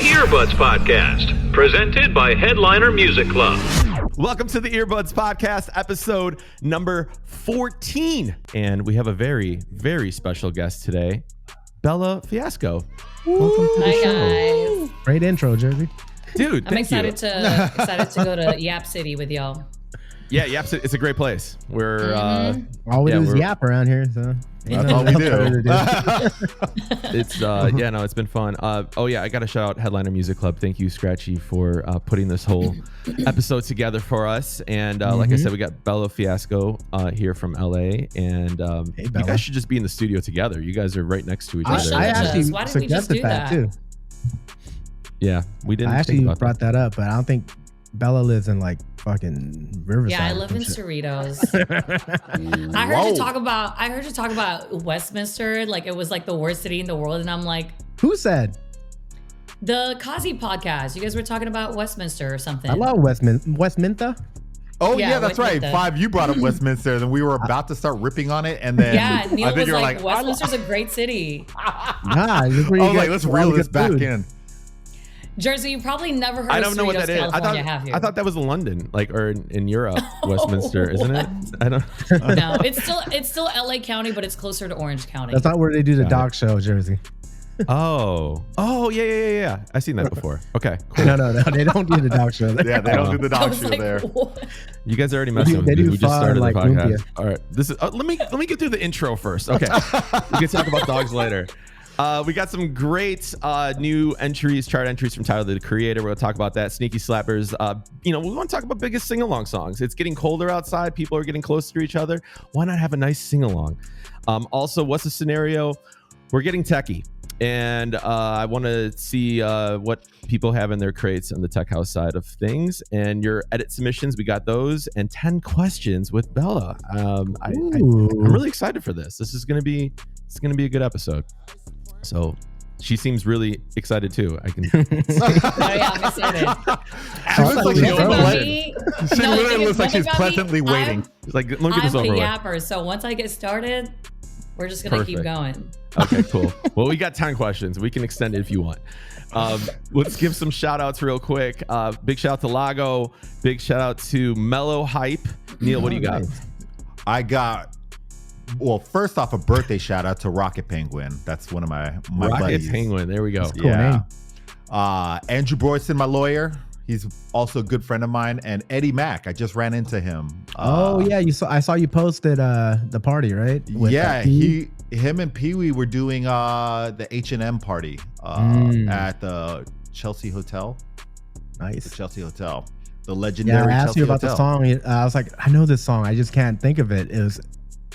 Earbuds Podcast, presented by Headliner Music Club. Welcome to the Earbuds Podcast, episode number 14. And we have a very, very special guest today, Bella Fiasco. Welcome to the Hi, show. guys. Great intro, Jerzy. Dude, I'm excited to go to Yap City with y'all. Yeah, Yap City, it's a great place. We're All we do is yap around here, so that's all we do. it's it's been fun. I got to shout out Headliner Music Club. Thank you, Scratchy, for putting this whole episode together for us. And like I said, we got Bella Fiasco here from LA, and you guys should just be in the studio together. You guys are right next to each other. I actually Why didn't we just do suggested that too. Yeah, we didn't. I actually think about brought that up, but I don't think Bella lives in like fucking Riverside. Yeah, I live in Cerritos. I heard you talk about Westminster, like it was like the worst city in the world, and I'm like, Who said? The Kazi podcast. You guys were talking about Westminster or something. I love Westminster. Oh Yeah, yeah, that's right. Westminster. Five, you brought up Westminster, then we were about to start ripping on it, and then Yeah, Neil I think was you're like, Westminster's a great city. Nah, I was like, let's reel this back in. Jersey, you probably never heard I of don't know what that is. California, have you? I thought that was London, like, or in Europe, Westminster, isn't it? I don't. No, it's still LA County, but it's closer to Orange County. That's not where they do the dog show, Jersey. Oh, yeah. I've seen that before. Okay, cool. No, they don't do the dog show. Yeah, they don't do the I dog was show like, there. what? You guys are already messing with They me. do We just started like the podcast. lumpia. All right, this is. Let me get through the intro first. Okay, we can talk about dogs later. We got some great new chart entries from Tyler, the Creator. We're gonna talk about that. Sneaky Slappers. We want to talk about biggest sing-along songs. It's getting colder outside. People are getting closer to each other. Why not have a nice sing-along? Also, what's the scenario? We're getting techie. And I want to see what people have in their crates on the tech house side of things. And your edit submissions, we got those, and 10 questions with Bella. I'm really excited for this. This is gonna be a good episode. So she seems really excited too. I can. Yeah, I'm excited. She looks like She she literally looks like she's pleasantly waiting. It's like, let me get this I'm over a with. yapper, so once I get started, we're just gonna keep going. Okay, cool. Well, we got 10 questions. We can extend it if you want. Let's give some shout outs real quick. Big shout out to Lago. Big shout out to Mellow Hype. Neil, what do you got? I got. Well, first off, a birthday shout out to Rocket Penguin. That's one of my Rocket buddies. Penguin. There we go. Cool name. Andrew Broyson, my lawyer. He's also a good friend of mine, and Eddie Mack. I just ran into him. Yeah, I saw you posted the party, right? With him and Pee Wee were doing the H&M party at the Chelsea Hotel. Nice. The Chelsea Hotel. The legendary I asked Chelsea you about Hotel. the song. I was like, I know this song. I just can't think of it. It was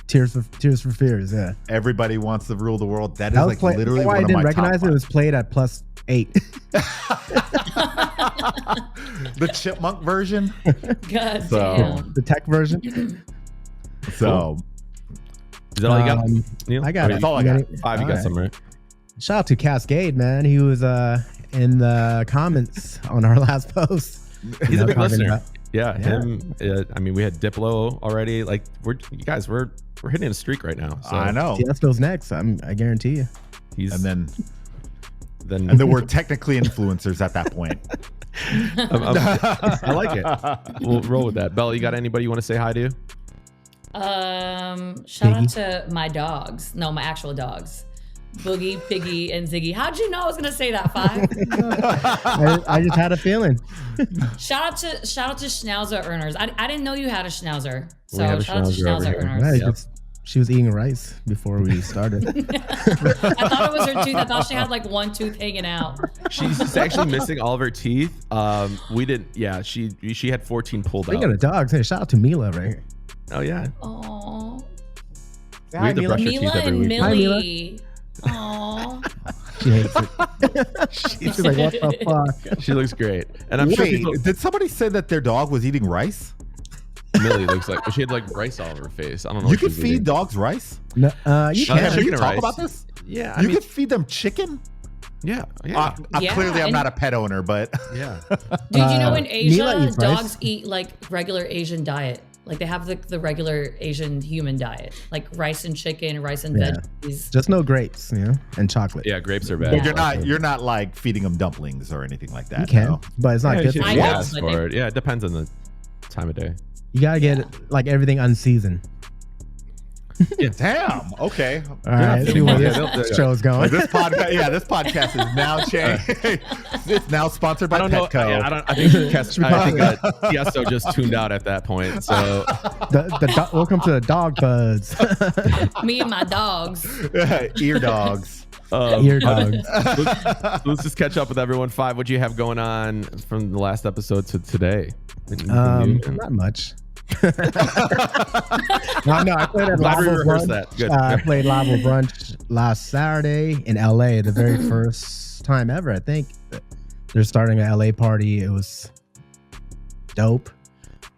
Tears for Fears. Yeah. Everybody Wants to Rule the World. That is like literally why one I of didn't my recognize top it. It was played at +8. The chipmunk version. God So- damn. The tech version. So Is that all you got? Neil? I got it. That's all I got. 5, you got some, right? Shout out to Cascade, man. He was in the comments on our last post. He's a big talking listener. about- Yeah, him. I mean, we had Diplo already. Like, we're hitting a streak right now. So I know. Tiesto's next. I guarantee you. he's And then we're technically influencers at that point. I like it. We'll roll with that. Bella, you got anybody you want to say hi to? Shout out to my dogs. No, my actual dogs. Boogie, Piggy, and Ziggy. How'd you know I was gonna say that, Five? I just had a feeling. Shout out to Schnauzer earners. I didn't know you had a Schnauzer. We So have a shout out to Schnauzer over Schnauzer here. earners. Yeah, she was eating rice before we started. I thought it was her tooth. I thought she had like one tooth hanging out. She's actually missing all of her teeth. We didn't. Yeah, she had 14 pulled Speaking out. of dogs, hey, shout out to Mila right here. Oh yeah. Aww. We have to brush her Mila teeth every and week. Millie. Aww. She hates it. She's like, what the fuck? She looks great, and I'm sure Wait, people, did somebody say that their dog was eating rice? Millie looks like she had like rice all over her face. I don't know. You what can she's feed eating. dogs rice? No, you yeah, can. Can chicken you and talk rice. about this? Yeah, I You mean, can feed them chicken? yeah. Yeah, Clearly, I'm and- not a pet owner, but Yeah. Dude, you know in Mila Asia, eats rice. dogs eat like regular Asian diet. Like they have the regular Asian human diet, like rice and chicken, rice and veggies. Just no grapes, and chocolate. Yeah, grapes are bad. But you're not like feeding them dumplings or anything like that. You can, no. but it's not good. You For should you. ask for it. Yeah, it depends on the time of day. You gotta get like everything unseasoned. Damn. Okay. All right. See where this show's going. This podcast is now changed. It's now sponsored by Petco. Yeah, I think Tiesto just tuned out at that point. So welcome to the dog buds. Me and my dogs. Ear dogs. Ear dogs. Let's just catch up with everyone. Five, what do you have going on from the last episode to today? Not much. No, I played at Laval Brunch. I played Laval Brunch last Saturday in LA, the very first time ever. I think they're starting an LA party. It was dope.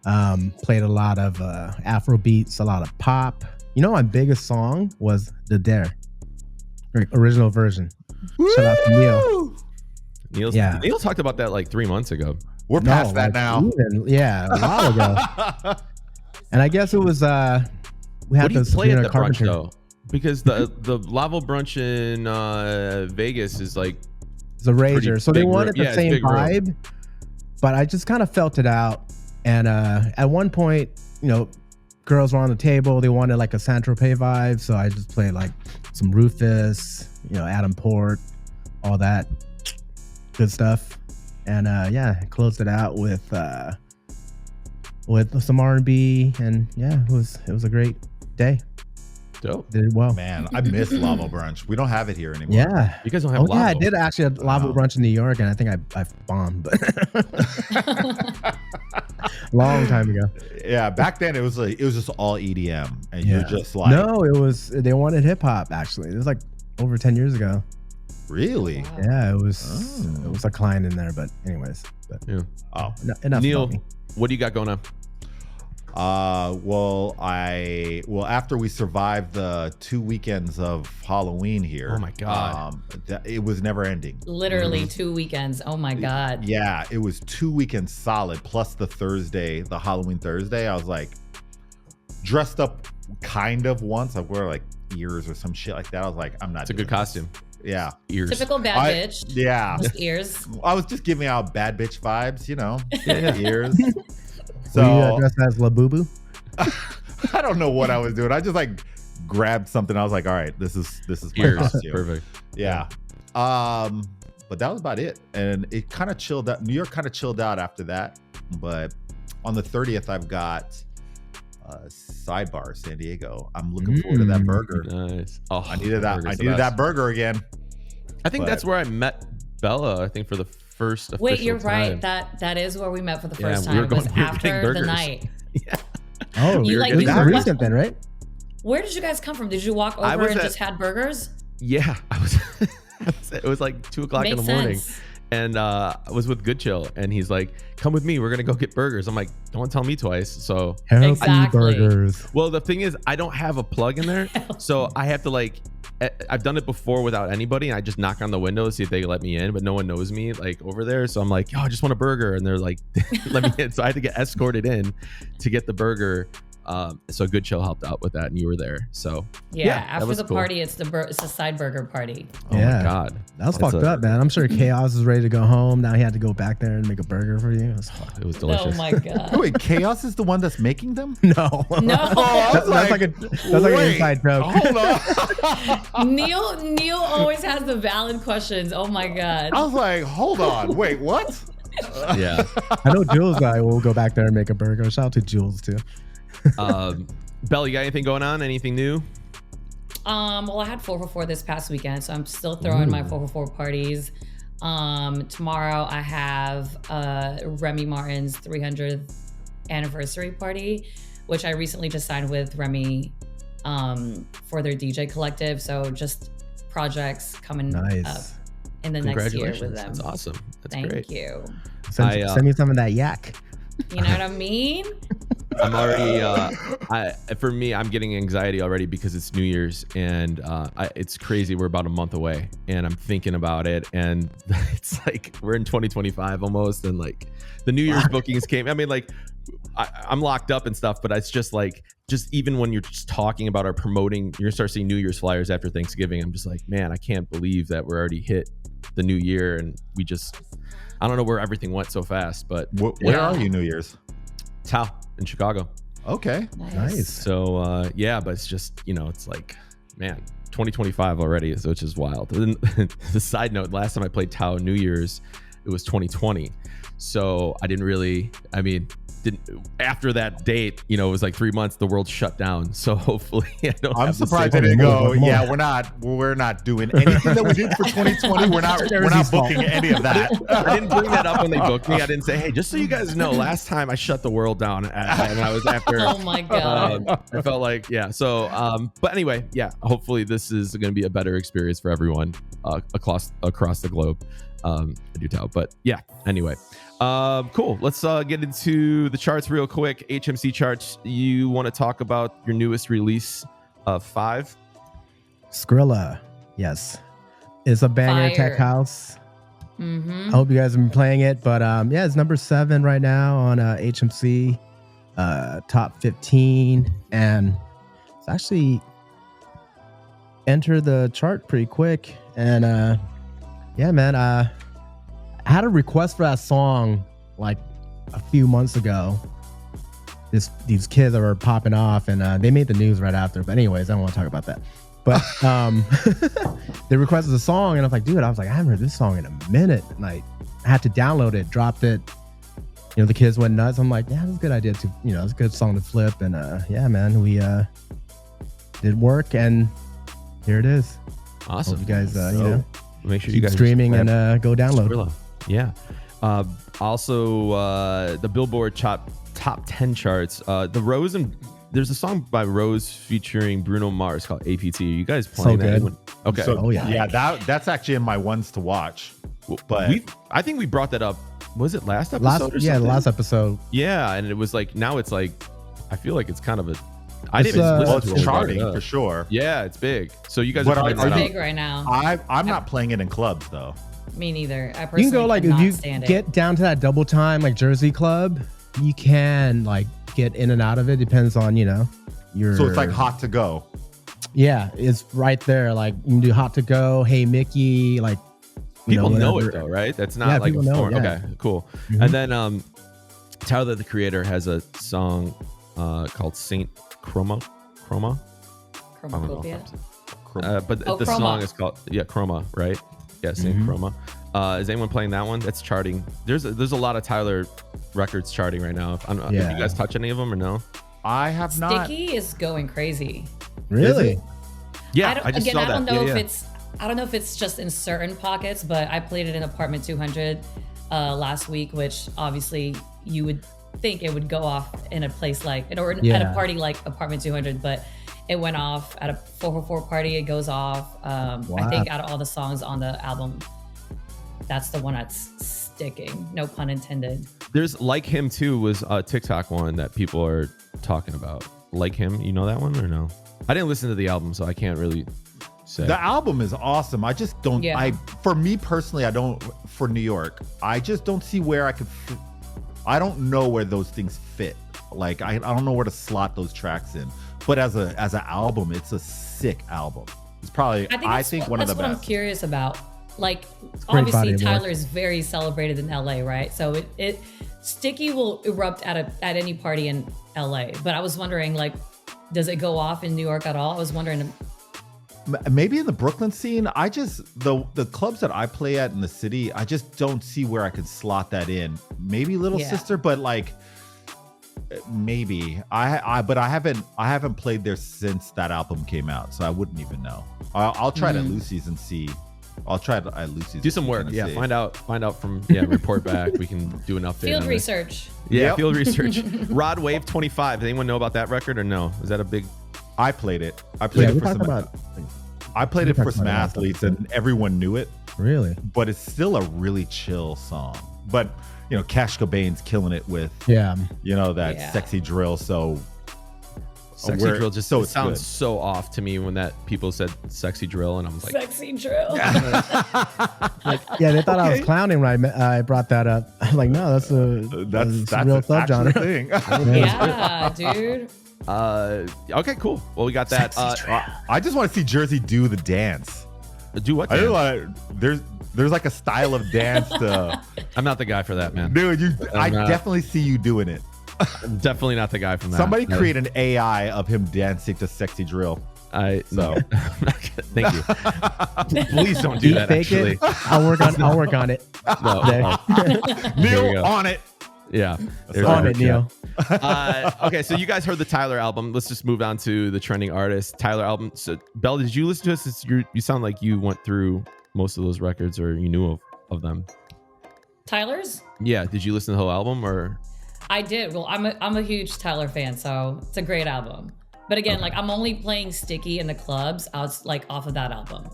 Played a lot of Afro beats, a lot of pop. My biggest song was The Dare, original version. Shout out to Neil. Neil talked about that like 3 months ago. We're past that now. A while ago. And I guess it was we had to play at the brunch though, because the Laval Brunch in Vegas is like it's a rager, so they wanted the same vibe, room. But I just kind of felt it out. And at one point, girls were on the table. They wanted like a Saint-Tropez vibe, so I just played like some Rufus, Adam Port, all that good stuff. And closed it out with some R&B, and it was a great day. Dope. Did well. Man, I miss Laval Brunch. We don't have it here anymore. Yeah, you guys don't have. Laval. Yeah, I did actually have Laval Brunch in New York, and I think I bombed, but long time ago. Yeah, back then it was just all EDM, and you're just like, no, they wanted hip hop. Actually, it was like over 10 years ago. Really? Wow. Yeah, it was a client in there, but anyways. Enough. Neil, about me. what do you got going on? After we survived the 2 weekends of Halloween here. Oh my God. It was never ending. Literally 2 weekends. Oh my God. Yeah, it was 2 weekends solid, plus the Halloween Thursday. I was like dressed up kind of once. I wore like ears or some shit like that. I was like, I'm not. It's a good costume. Yeah. Ears. Typical bad bitch. Yeah. Just ears. I was just giving out bad bitch vibes, ears. So were you dressed as La Boo Boo? I don't know what I was doing. I just like grabbed something. I was like, all right, this is my Ears. costume. Perfect. Yeah. But that was about it. And it kind of chilled out. New York kind of chilled out after that. But on the 30th, I've got Sidebar San Diego. I'm looking forward to that burger. Nice. Oh, I needed that burger again. I think that's where I met Bella. I think for the first official Wait, you're time. right. That is where we met for the Yeah, first we were time. It was going- we were getting after the burgers. night. Yeah. Oh, You like- this is you- recent then, right? Where did you guys come from? Did you walk I over was and at- just had burgers? Yeah, I was. It was like 2:00 in the Makes morning, sense. and I was with Good Chill, and he's like, "Come with me. We're gonna go get burgers." I'm like, "Don't tell me twice." So, Healthy Exactly. burgers. well, the thing is, I don't have a plug in there, so I have to like. I've done it before without anybody, and I just knock on the window to see if they let me in, but no one knows me like over there. So I'm like, "Yo, I just want a burger," and they're like, "Let me in." So I had to get escorted in to get the burger. So Good Chill helped out with that, and you were there. So Yeah, that after was the cool. party, it's a side burger party. Oh Yeah. my God, That was That's fucked up, man. I'm sure Chaos is ready to go home. Now he had to go back there and make a burger for you. It was fucked. it was delicious. Oh my God. Wait, Chaos is the one that's making them? No. No. That's like an inside joke. Hold on. Neil always has the valid questions. Oh my God. I was like, hold on. Wait, what? Yeah. I know Jules will go back there and make a burger. Shout out to Jules too. Bella, you got anything going on? Anything new? Well, I had 444 this past weekend, so I'm still throwing my 444 parties. Tomorrow I have Remy Martin's 300th anniversary party, which I recently just signed with Remy for their DJ collective. So just projects coming up Nice. in the next year with Congratulations. them. That's awesome. That's Thank great. you. Send me some of that yak. You know what I mean? I'm already for me, I'm getting anxiety already because it's New Year's, and it's crazy. We're about a month away, and I'm thinking about it, and it's like we're in 2025 almost, and like the New Year's bookings came. I mean, like I'm locked up and stuff, but it's just like, just even when you're just talking about our promoting, you're gonna start seeing New Year's flyers after Thanksgiving. I'm just like, man, I can't believe that we're already hit the new year, and I don't know where everything went so fast. But where are you New Year's? Tao in Chicago. Okay, Nice. So yeah, but it's just, it's like, man, 2025 already, which is wild. And then the side note, last time I played Tao New Year's, it was 2020. So I didn't after that date, it was like 3 months, the world shut down. So hopefully I'm surprised they didn't go, yeah, we're not doing anything that we did for 2020. We're not booking any of that. I didn't bring that up when they booked me. I didn't say, hey, just so you guys know, last time I shut the world down and I was after. Oh my God. I felt like, yeah. So, but anyway, yeah, hopefully this is going to be a better experience for everyone across the globe. I do tell, but yeah, anyway. Cool. Let's get into the charts real quick. HMC Charts. You want to talk about your newest release of 5? Skrilla. Yes. It's a banger. Fire. Tech house. Mm-hmm. I hope you guys have been playing it, but yeah, it's number 7 right now on HMC top 15, and it's actually entered the chart pretty quick. And yeah, man, I had a request for that song like a few months ago. These kids that were popping off, and they made the news right after. But anyways, I don't want to talk about that. But they requested a song, and I was like, dude, I haven't heard this song in a minute. And I had to download it, dropped it. The kids went nuts. I'm like, yeah, that's a good idea to, it's a good song to flip. And yeah, man, we did work, and here it is. Awesome. Hope you guys, make sure keep you guys streaming and go download. Skrilla. Yeah. Also, the Billboard top 10 charts. There's a song by Rose featuring Bruno Mars called APT. Are you guys playing that? Good. Okay. Oh yeah. Yeah, that's actually in my ones to watch. But I think we brought that up. Was it last episode? The last episode. Yeah, and it was like, now it's like, I feel like it's kind of a. It's it's charting for sure. Yeah, it's big. So you guys But are playing It's that big out. right now. I'm not playing it in clubs though. Me neither. I You personally can go like, if cannot you stand get down to that double time like Jersey Club, you can like get in and out of it. Depends on your. So it's like Hot to Go. Yeah, it's right there. Like you can do Hot to Go, Hey Mickey, like People know it whatever. though, right? That's not Yeah, like a people know foreign. it, yeah. Okay, cool. Mhm. And then Tyler the Creator has a song called Saint Chroma. I don't know if Chromacopia. but Oh, the Chroma. song is called Chroma, right? Yeah, Saint Chroma. Is anyone playing that one? That's charting. There's a lot of Tyler records charting right now. Have you guys touched any of them or no? I have not. Sticky is going crazy. Really? Yeah, I just saw that. I don't know Yeah, if yeah. I don't know if it's just in certain pockets, but I played it in Apartment 200 last week, which obviously you would think it would go off in a place like, at a party like Apartment 200, but it went off at a 444 party. It goes off. I think out of all the songs on the album, that's the one that's sticking. No pun intended. There's Like Him Too was a TikTok one that people are talking about. Like Him, you know that one or no? I didn't listen to the album, so I can't really say. The album is awesome. I just don't. Yeah. For me personally, I don't. For New York, I just don't see where I could. I don't know where those things fit. Like I don't know where to slot those tracks in. But as an album, it's a sick album. It's probably I think one of the best. That's what I'm best. curious about. Like great body obviously of work. Tyler is very celebrated in LA, right? So it Sticky will erupt at any party in LA. But I was wondering, like, does it go off in New York at all? I was wondering. Maybe in the Brooklyn scene, I just the clubs that I play at in the city, I just don't see where I could slot that in. Maybe Little Sister, but like maybe but I haven't played there since that album came out, so I wouldn't even know. I'll try it at Lucy's and see. I'll try it at Lucy's. Do some work. Yeah, see. find out from report back. We can do an update. Field research. Yeah, Yep. field research. Rod Wave 25. Does anyone know about that record or no? Is that a big? I played it. I played it we for talked some. about. I played it we for talked some about it last athletes, and everyone knew it. Really? But it's still a really chill song. But Cash Cobain's killing it with Yeah. that Yeah. sexy drill. So Sexy drill just so it it's sounds good. so off to me when that people said sexy drill, and I was like, Sexy drill. Yeah, they thought I was clowning when I brought that up. I'm like, no, that's a real actual subgenre. thing. Yeah, dude. okay, cool. Well, we got that. I just want to see Jerzy do the dance. Do what? I Dan? don't like there's like a style of dance to I'm not the guy for that, man. dude. I not. definitely see you doing it. I'm definitely not the guy from that. Somebody create an AI of him dancing to sexy drill. No. So. Thank you. Please don't do that. Fake Actually, it. I'll work on it. no. There. we Neil go. on it. Yeah. That's On it, Neil. Okay, so you guys heard the Tyler album. Let's just move on to the trending artist. Tyler album. So, Bella, did you listen to this? You sound like you went through most of those records, or you knew of them. Tyler's? Yeah. Did you listen to the whole album, or? I did. Well, I'm a huge Tyler fan, so it's a great album. But again, like I'm only playing Sticky in the clubs off of that album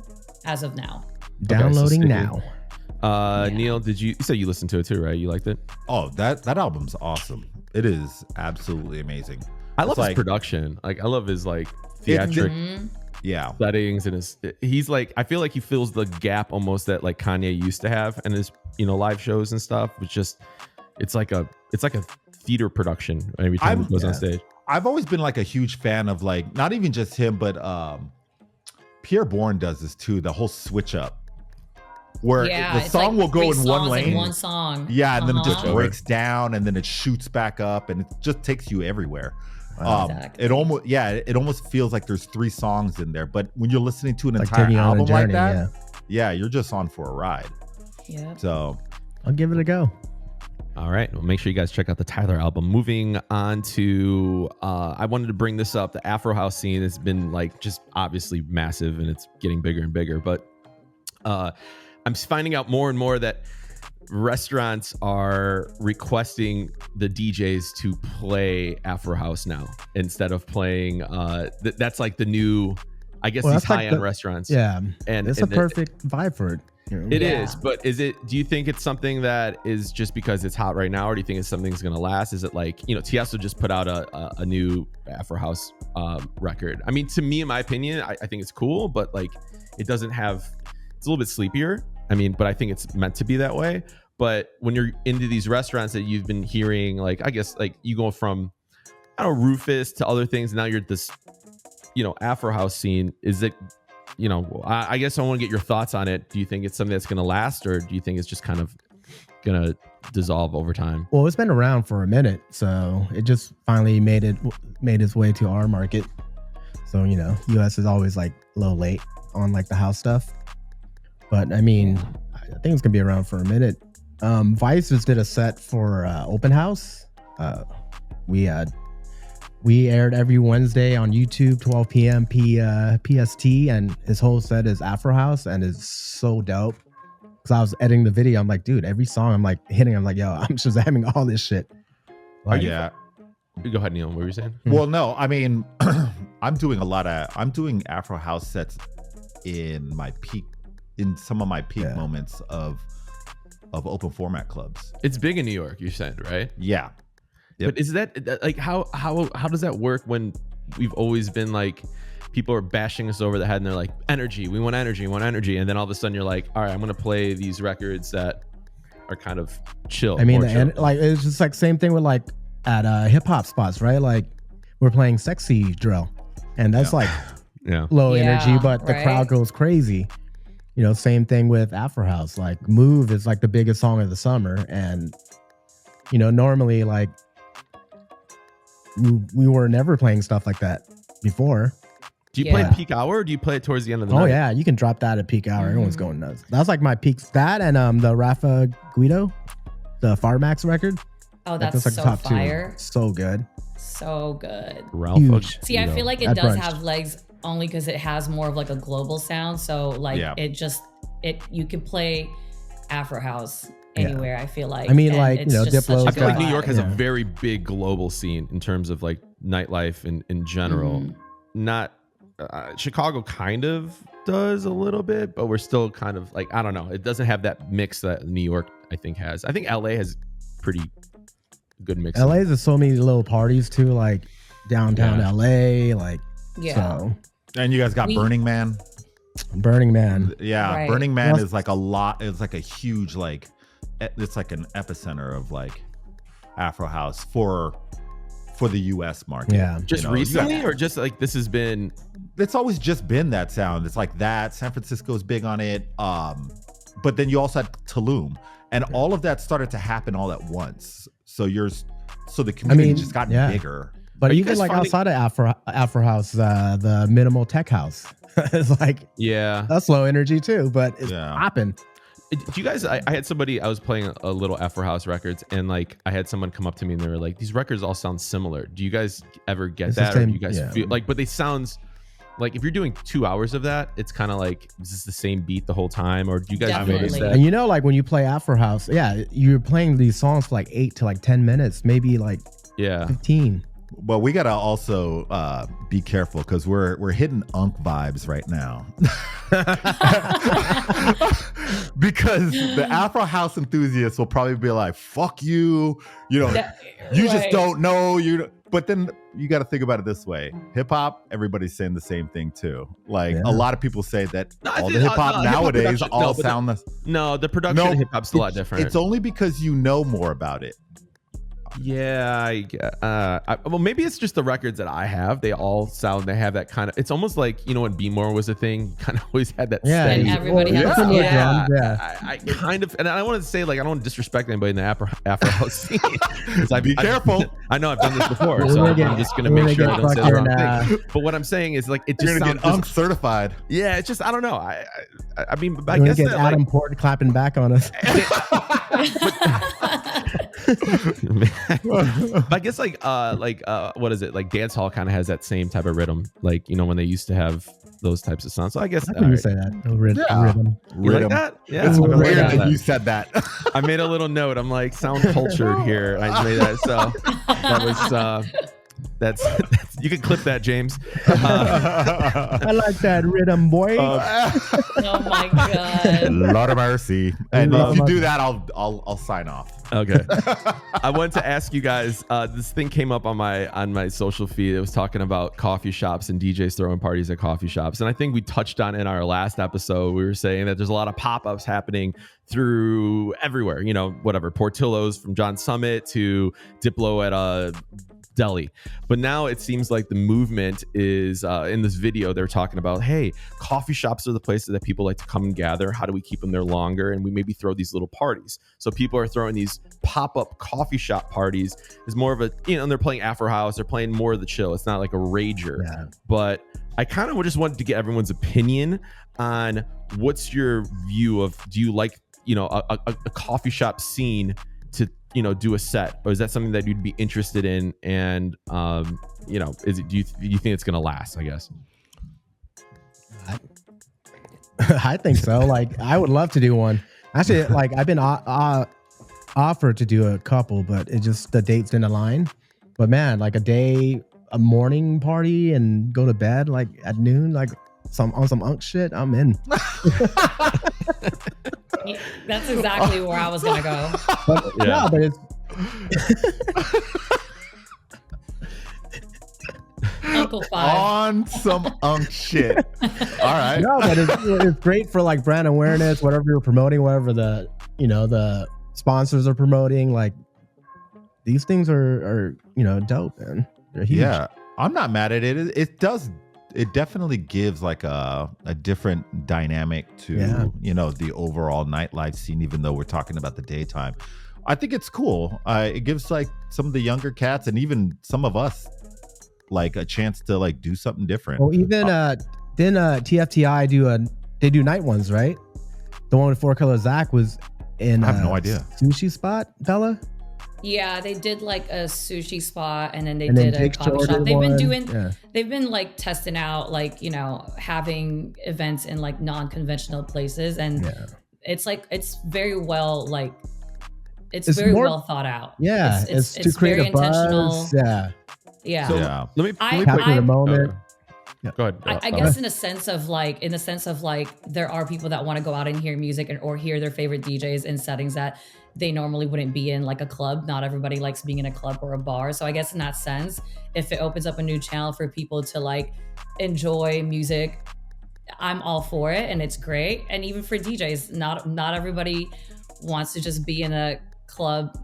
as of now. Downloading Sticky. now. Neil, you said you listened to it too, right? You liked it? Oh, that album's awesome. It is absolutely amazing. I love It's his production. Like I love his like theatric Yeah. settings and he's like, I feel like he fills the gap almost that like Kanye used to have in his live shows and stuff. It's like a theater production every time he goes on stage. I've always been like a huge fan of like not even just him, but Pierre Bourne does this too. The whole switch up, where the song will go in one lane, one song, and then it just breaks down, and then it shoots back up, and it just takes you everywhere. Exactly. It almost feels like there's 3 songs in there, but when you're listening to an Like entire taking you on a album like journey, that, you're just on for a ride. Yeah. So I'll give it a go. All right. Well, make sure you guys check out the Tyler album. Moving on to, I wanted to bring this up. The Afro House scene has been like just obviously massive and it's getting bigger and bigger. But I'm finding out more and more that restaurants are requesting the DJs to play Afro House now instead of playing. That's like the new, I guess, these high-end restaurants. Yeah. And it's a perfect vibe for it. It is, but do you think it's something that is just because it's hot right now, or do you think it's something that's going to last? Is it like, Tiesto just put out a new Afro House record. I mean, to me, in my opinion, I think it's cool, but like it's a little bit sleepier. I mean, but I think it's meant to be that way. But when you're into these restaurants that you've been hearing, like, I guess like you go from, I don't know, Rufus to other things. Now you're at this, Afro House scene. Is it, I guess I want to get your thoughts on it. Do you think it's something that's going to last, or do you think it's just kind of going to dissolve over time? Well, it's been around for a minute, so it just finally made its way to our market. So, US is always like a little late on like the house stuff. But I mean, I think it's going to be around for a minute. Vice just did a set for Open House. We aired every Wednesday on YouTube, 12 p.m. PST, and his whole set is Afro House, and it's so dope. Because I was editing the video, I'm like, dude, every song I'm like hitting, I'm like, yo, I'm just having all this shit. Like, Go ahead, Neil. What were you saying? Well, no, I mean, I'm doing Afro House sets in some of my peak moments of open format clubs. It's big in New York, you said, right? Yeah. Yep. But is that like how does that work when we've always been like, people are bashing us over the head and they're like, energy, we want energy, and then all of a sudden you're like, all right, I'm gonna play these records that are kind of chill. I mean, like it's just like same thing with like at hip hop spots, right? Like we're playing sexy drill, and that's like low energy, but the crowd goes crazy. Same thing with Afro House. Like Move is like the biggest song of the summer, and normally like we were never playing stuff like that before. Do you play at peak hour, or do you play it towards the end of the night? Oh yeah, you can drop that at peak hour. Everyone's going nuts. That's like my peaks. That and the Rafa Guido, the Farmax record. Oh, that's like so top fire. 2. So good. So good. Huge. See, I feel like it does have legs only because it has more of like a global sound. So like you could play Afro House anywhere. I feel like. I mean, like Diplo. I feel like New York has a very big global scene in terms of like nightlife in general. Not Chicago kind of does a little bit, but we're still kind of like, I don't know. It doesn't have that mix that New York I think has. I think LA has pretty good mix. LA has so many little parties too. Like downtown LA, like so. And you guys got Burning Man. Burning Man. Yeah, Right. Burning Man is like a lot. It's like a huge like. It's like an epicenter of like Afro house for the U.S. market. Yeah, just recently, or just like this has been. It's always just been that sound. It's like that. San Francisco's big on it. But then you also had Tulum, and all of that started to happen all at once. So the community just got bigger. But even like outside of Afro house, the minimal tech house, it's like that's low energy too, but it's popping. Do you guys? I had somebody. I was playing a little Afro House records, and like I had someone come up to me and they were like, "These records all sound similar." Do you guys ever get that, or do you guys feel like? But they sound like if you're doing 2 hours of that, it's kind of like is this the same beat the whole time, or do you guys notice that? And you know, like when you play Afro House, you're playing these songs for like 8 to like 10 minutes, maybe like 15. But we gotta also be careful because we're hitting unk vibes right now. Because the Afro house enthusiasts will probably be like, "Fuck you," you just don't know But then you got to think about it this way: hip hop, everybody's saying the same thing too. Like a lot of people say that all the hip hop nowadays all sound the. No, the production of hip hop's a lot different. It's only because you know more about it. Yeah, well, maybe it's just the records that I have. They all sound. They have that kind of. It's almost like when B-more was a thing. Kind of always had that. And everybody has. I kind of, and I want to say like I don't want to disrespect anybody in the Afro house scene. Be careful. I know I've done this before, so I'm just gonna make sure I don't say the wrong thing. But what I'm saying is like it just You're gonna get unk certified. Yeah, it's just I don't know. I mean, I We're guess gonna get Adam Port clapping back on us. I guess what is it like dance hall kind of has that same type of rhythm like when they used to have those types of songs. So I guess how can you say that rhythm. You like that? It's weird that you said that. I made a little note. I'm like sound cultured here. I just made that, so that was that's you can clip that, James. I like that rhythm, boy. Oh my god, Lord of mercy. And if you do that, I'll sign off. Okay. I wanted to ask you guys, this thing came up on my social feed. It was talking about coffee shops and DJs throwing parties at coffee shops. And I think we touched on it in our last episode. We were saying that there's a lot of pop-ups happening through everywhere, whatever, Portillo's from John Summit to Diplo at Delhi. But now it seems like the movement is in this video they're talking about, hey, coffee shops are the places that people like to come and gather. How do we keep them there longer? And we maybe throw these little parties. So people are throwing these pop-up coffee shop parties. Is more of a and they're playing Afro House, they're playing more of the chill. It's not like a rager. But I kind of just wanted to get everyone's opinion on what's your view of, do you like a coffee shop scene to do a set, or is that something that you'd be interested in? And is it do you think it's gonna last? I guess I think so. Like I would love to do one. Actually, like I've been offered to do a couple, but it just the dates didn't align. But man, like a morning party and go to bed like at noon, like some unk shit, I'm in. That's exactly where I was gonna go. But it's Uncle Five on some unk shit. All right. No, but it's great for like brand awareness, whatever you're promoting, whatever the the sponsors are promoting. Like these things are dope, man. They're huge. Yeah, I'm not mad at it. It definitely gives like a different dynamic to the overall nightlife scene, even though we're talking about the daytime. I think it's cool. It gives like some of the younger cats and even some of us like a chance to like do something different. Well, even didn't TFTI do night ones, right? The one with 4 Color Zach was in I have no idea. Sushi spot, Bella? Yeah, they did like a sushi spot and then they did a coffee shop. They've been like testing out like, having events in like non-conventional places, and it's like it's very well like it's very well thought out. Yeah, it's to create very a buzz. intentional. Yeah. Yeah. So let me capture the moment. Go ahead. I guess in the sense of like, there are people that want to go out and hear music or hear their favorite DJs in settings that they normally wouldn't be in, like a club. Not everybody likes being in a club or a bar. So I guess in that sense, if it opens up a new channel for people to like enjoy music, I'm all for it, and it's great. And even for DJs, not everybody wants to just be in a club,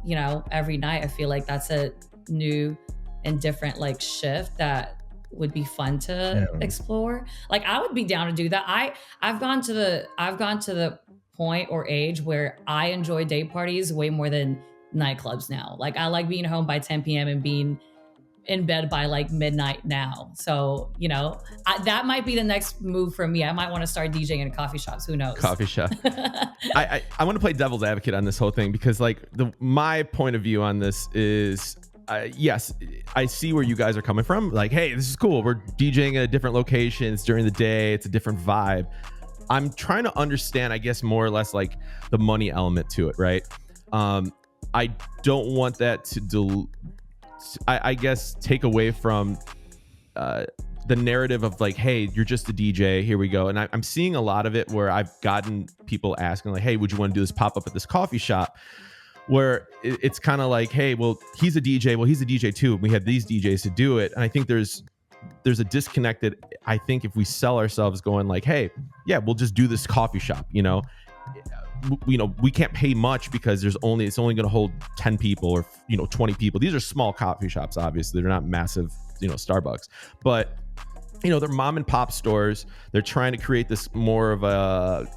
every night. I feel like that's a new and different like shift that would be fun to explore. Like I would be down to do that. I've gone to the point or age where I enjoy day parties way more than nightclubs now. Like I like being home by 10 p.m. and being in bed by like midnight now. So, that might be the next move for me. I might want to start DJing in coffee shops. Who knows? Coffee shop. I want to play devil's advocate on this whole thing because like my point of view on this is, yes, I see where you guys are coming from. Like, hey, this is cool. We're DJing at different locations during the day. It's a different vibe. I'm trying to understand, I guess, more or less like the money element to it, right? I don't want that to I guess take away from the narrative of like, hey, you're just a DJ, here we go. And I'm seeing a lot of it where I've gotten people asking like, hey, would you want to do this pop up at this coffee shop? Where it's kind of like, hey, well, he's a DJ. Well, he's a DJ too. We have these DJs to do it. And I think there's a disconnected, I think if we sell ourselves going like, hey, yeah, we'll just do this coffee shop, we can't pay much because it's only going to hold 10 people or 20 people. These are small coffee shops, obviously. They're not massive, Starbucks, but they're mom and pop stores. They're trying to create this more of a,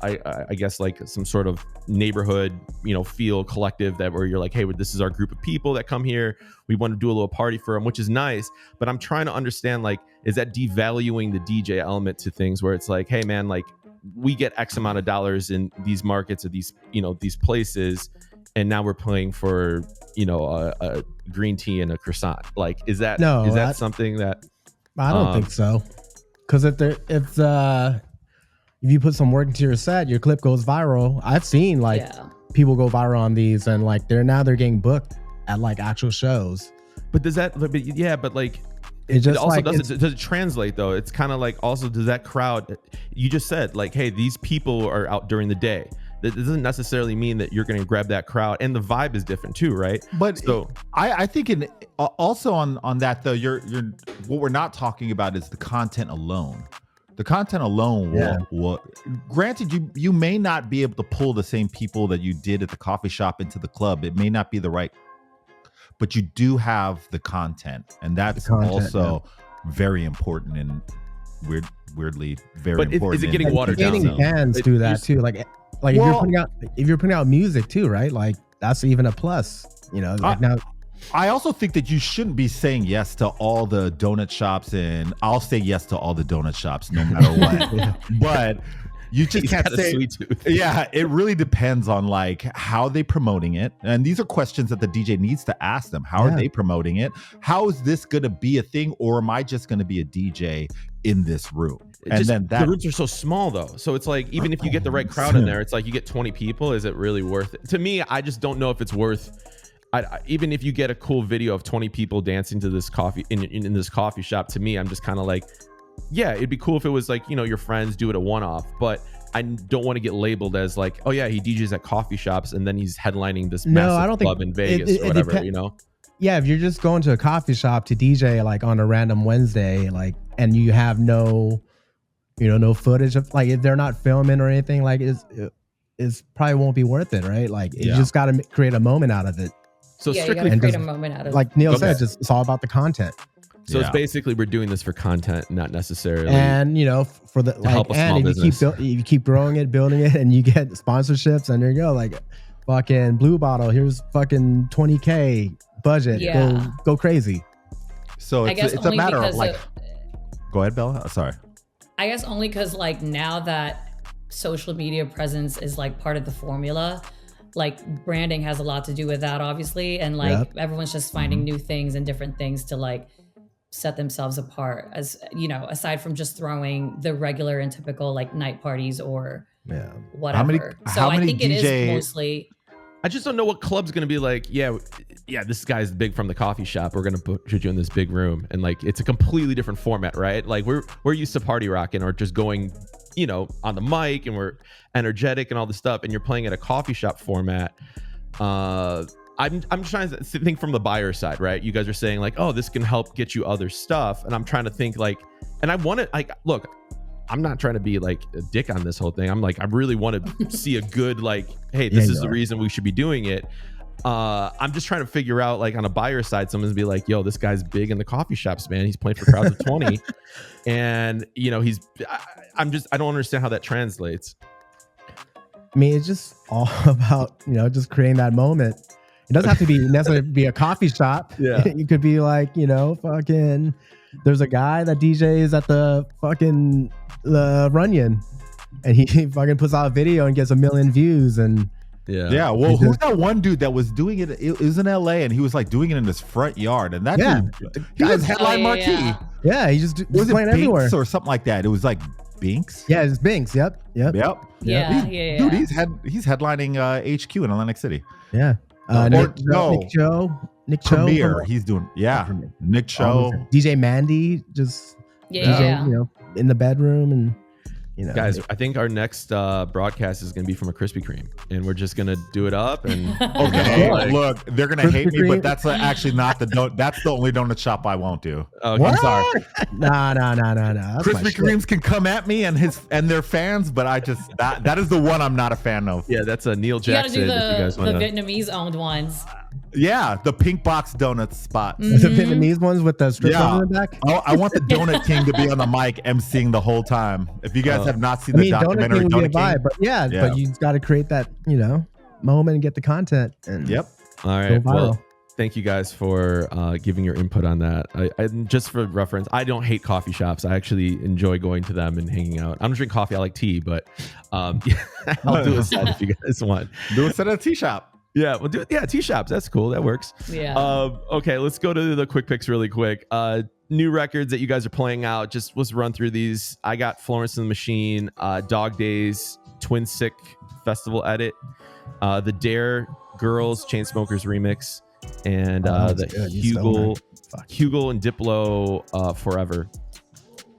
I guess like some sort of neighborhood, feel collective that where you're like, hey, this is our group of people that come here. We want to do a little party for them, which is nice. But I'm trying to understand, like, is that devaluing the DJ element to things where it's like, hey man, like we get X amount of dollars in these markets or these, these places. And now we're playing for, a green tea and a croissant. Like, is that something that I don't think so? Because if you put some work into your set, your clip goes viral. I've seen people go viral on these, and like they're getting booked at like actual shows. But does that? But yeah, but like it just also like, does it translate though? It's kind of like also does that crowd? You just said like, hey, these people are out during the day. That doesn't necessarily mean that you're going to grab that crowd, and the vibe is different too, right? But so I think also on that though, you're what we're not talking about is the content alone. The content alone will granted you may not be able to pull the same people that you did at the coffee shop into the club. It may not be the right, but you do have the content, and that's also very important and weirdly very important. But is it getting watered down? Gaining fans do that too, like if you're putting out music too, right? Like that's even a plus, like now. I also think that you shouldn't be saying yes to all the donut shops, and I'll say yes to all the donut shops no matter what. But you just can't say sweet tooth. Yeah, it really depends on like how they promoting it. And these are questions that the DJ needs to ask them. How are they promoting it? How is this going to be a thing, or am I just going to be a DJ in this room? The rooms are so small though. So it's like, even if you get the right crowd in there, it's like you get 20 people. Is it really worth it? To me, I just don't know if it's worth. Even if you get a cool video of 20 people dancing to this coffee in this coffee shop, to me, I'm just kind of like, yeah, it'd be cool if it was like, your friends do it a one-off, but I don't want to get labeled as like, oh yeah, he DJs at coffee shops and then he's headlining this massive club in Vegas or whatever, Yeah, if you're just going to a coffee shop to DJ like on a random Wednesday, like, and you have no footage of, like, if they're not filming or anything, like it's probably won't be worth it, right? Like you just got to create a moment out of it. So strictly you gotta create a moment out of it. Like Neil said, it's all about the content. So it's basically we're doing this for content, not necessarily. And for the help a small business. You keep growing it, building it, and you get sponsorships, and there you go. Like fucking Blue Bottle, here's fucking 20K budget. Yeah. Go crazy. So it's a matter of like. Go ahead, Bella. Sorry. I guess only because like now that social media presence is like part of the formula, like branding has a lot to do with that, obviously, and like everyone's just finding new things and different things to like set themselves apart, as aside from just throwing the regular and typical like night parties or whatever. How many I think it is mostly I just don't know what club's gonna be like. Yeah, this guy's big from the coffee shop. We're gonna put you in this big room, and like it's a completely different format, right? Like we're used to party rocking or just going, you know, on the mic, and we're energetic and all this stuff. And you're playing at a coffee shop format. I'm trying to think from the buyer side, right? You guys are saying like, oh, this can help get you other stuff, and I'm trying to think like, and I want to like, look, I'm not trying to be like a dick on this whole thing. I'm like, I really want to see a good like, hey, this is the reason we should be doing it. I'm just trying to figure out like on a buyer side, someone's be like, yo, this guy's big in the coffee shops, man. He's playing for crowds of 20, and you know I don't understand how that translates. I mean, it's just all about, you know, just creating that moment. It doesn't have to be necessarily be a coffee shop. Yeah. You could be like, you know, fucking, there's a guy that DJs at the fucking Runyon, and he fucking puts out a video and gets 1 million views. And yeah. Well, who's that one dude that was doing it? It was in LA, and he was like doing it in his front yard. And that dude, he was headline marquee. Yeah, he just was playing it Binks everywhere or something like that. It was like Binks. Yeah, it's Binks. Yep. Yeah. Dude, he's headlining HQ in Atlantic City. Yeah. Nick Cho. Premier. He's doing Nick Cho. DJ Mandy just DJ, you know, in the bedroom. And you know, guys, I think our next broadcast is going to be from a Krispy Kreme, and we're just going to do it up. And okay, look, they're going to hate me, but that's actually not that's the only donut shop I won't do. Okay. I'm sorry. No. Krispy Kremes can come at me and their fans, but I just that is the one I'm not a fan of. Yeah, that's a Neil Jackson. You gotta do the Vietnamese owned ones. Yeah, the pink box donut spot. The Vietnamese ones with the strip on the back. Oh, I want the Donut King to be on the mic emceeing the whole time. If you guys have not seen the documentary, Donut King would be a vibe, but you got to create that, you know, moment and get the content. And all right. Well, thank you guys for giving your input on that. I just for reference, I don't hate coffee shops. I actually enjoy going to them and hanging out. I don't drink coffee. I like tea, but I'll do a set if you guys want. Do a set at a tea shop. Yeah, we'll do it. Yeah, tea shops. That's cool. That works. Yeah. Okay, let's go to the quick picks really quick. New records that you guys are playing out. Just let's run through these. I got Florence and the Machine, Dog Days, Twin Sick Festival edit, the Dare Girls Chainsmokers remix, and the Hugel and Diplo Forever.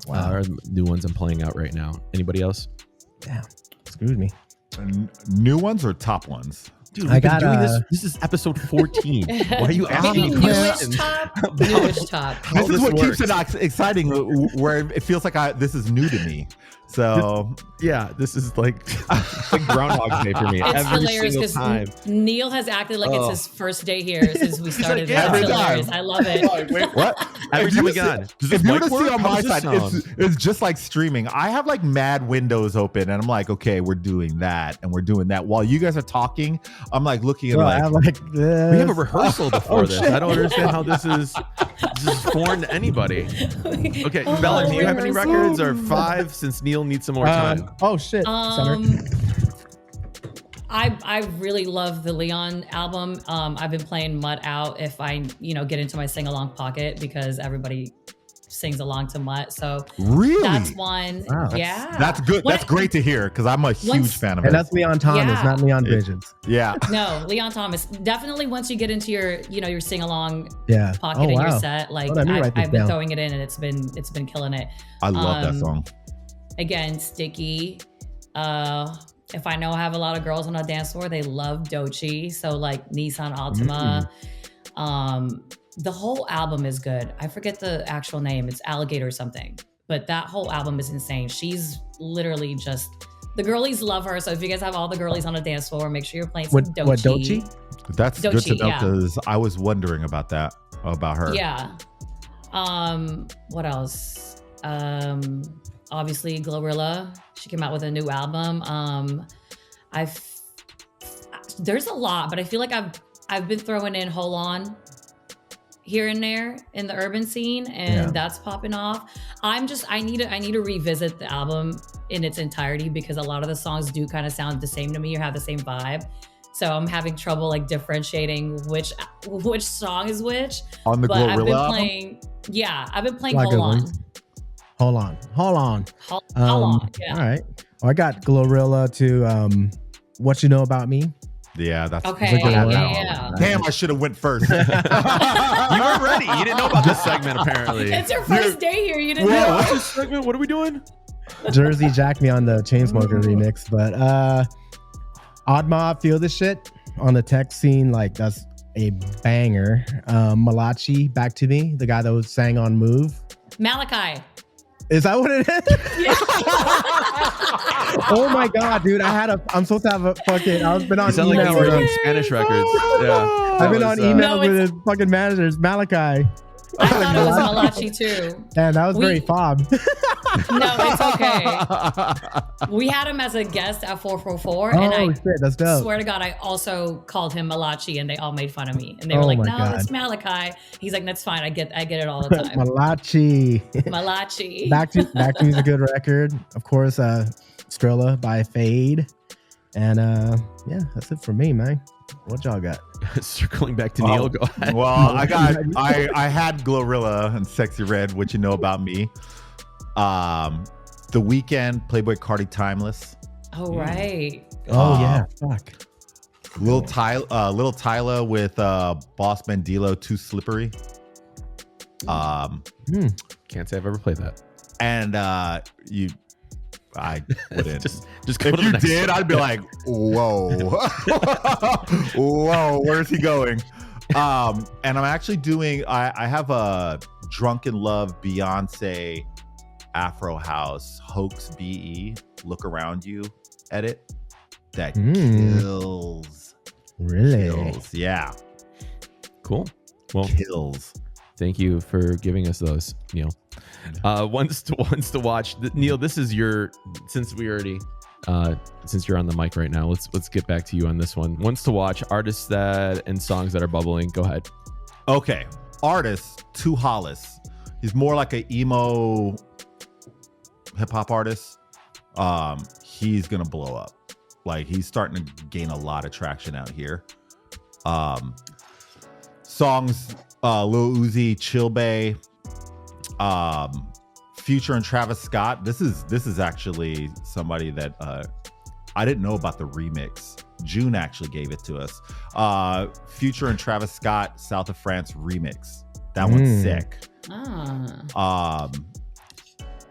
Wow. Are new ones I'm playing out right now. Anybody else? Damn, screwed me. New ones or top ones? Dude, we've been doing this. This is episode 14. Why are you asking me questions? Newish top. This is what keeps it exciting, where it feels like this is new to me. So this is like Groundhog Day for me. It's every hilarious because Neil has acted like it's his first day here since we started. Like, It's hilarious. I love it. Wait, what? Every time we get on. If you were to see on my side, it's just like streaming. I have like mad windows open, and I'm like, okay, we're doing that, and we're doing that. While you guys are talking, I'm like looking at we have a rehearsal before this. Shit. I don't understand how this is foreign to anybody. Okay, Bella, do you have any records or 5 since Neil needs some more time? Oh shit. I really love the Leon album. I've been playing Mutt out if I, get into my sing-along pocket because everybody sings along to Mutt. So really, that's one. Wow. That's good. That's great to hear because I'm a huge fan of it. And that's Leon Thomas, not Leon Bridges. Yeah. No, Leon Thomas. Definitely once you get into your, your sing-along pocket in your set, like I've been throwing it in and it's been killing it. I love that song. Again, Sticky. If I know I have a lot of girls on a dance floor, they love Doechii. So like Nissan Altima. The whole album is good. I forget the actual name. It's Alligator or something. But that whole album is insane. She's literally just... The girlies love her. So if you guys have all the girlies on a dance floor, make sure you're playing some Doechii. What, Doechii? That's good to know because I was wondering about that, about her. Yeah. What else? Obviously Glorilla. She came out with a new album. There's a lot, but I feel like I've been throwing in Hold On here and there in the urban scene, and that's popping off. I need to revisit the album in its entirety because a lot of the songs do kind of sound the same to me or have the same vibe. So I'm having trouble like differentiating which song is which. On the but Glorilla I've been album? playing Hold On. Hold on. Yeah. All right. Well, I got Glorilla to What You Know About Me. Yeah, that's Okay. Yeah. Damn, I should have went first. You weren't ready. You didn't know about this segment, apparently. It's your first day here. You didn't Yeah, know. what's this segment? What are we doing? Jerzy jacked me on the Chainsmoker remix, but Odd Mob, Feel This Shit on the tech scene, like that's a banger. Malachi, Back to Me, the guy that was sang on Move. Malachi. Is that what it is? Yeah. Oh my god, dude! I'm supposed to have a fucking. I've been on You sound like email you were with doing him. Spanish records. Yeah. I've been on emails No, with it's- his fucking managers, Malachi. I thought it was Malachi too. And that was We- very fob. No, it's okay. We had him as a guest at 444, and I shit, that's dope. swear to God, I also called him Malachi, and they all made fun of me. And they Oh were like, my "No, God. it's Malachi." He's like, "That's fine. I get it all the time." Malachi. Malachi. Back to Me's a good record. Of course, Skrilla by Fade. And yeah, that's it for me, man. What y'all got? Circling back to Neil, go ahead. Well, I had Glorilla and Sexy Red, what you know about me. The Weekend, Playboy Cardi, Timeless. Oh, right. Oh yeah, fuck. Little Tyla with Boss Bandilo, Too Slippery. Can't say I've ever played that. And I wouldn't. Just go If to the you next did, one. I'd be like, whoa. Whoa, where's he going? And I'm actually doing, I have a Drunken Love Beyonce Afro House Hoax BE Look Around You edit that kills. Really? Kills. Yeah. Cool. Well, Kills. thank you for giving us those, Neil. Ones to watch. Neil, this is your, since you're on the mic right now, let's get back to you on this one. Ones to watch, artists that and songs that are bubbling. Go ahead. Okay. Artist, Tu Hollis. He's more like an emo hip hop artist. He's gonna blow up. Like, he's starting to gain a lot of traction out here. Songs, Lil Uzi, Chill Bay, Future and Travis Scott. This is actually somebody that I didn't know about the remix. June actually gave it to us. Future and Travis Scott, South of France remix. That one's sick.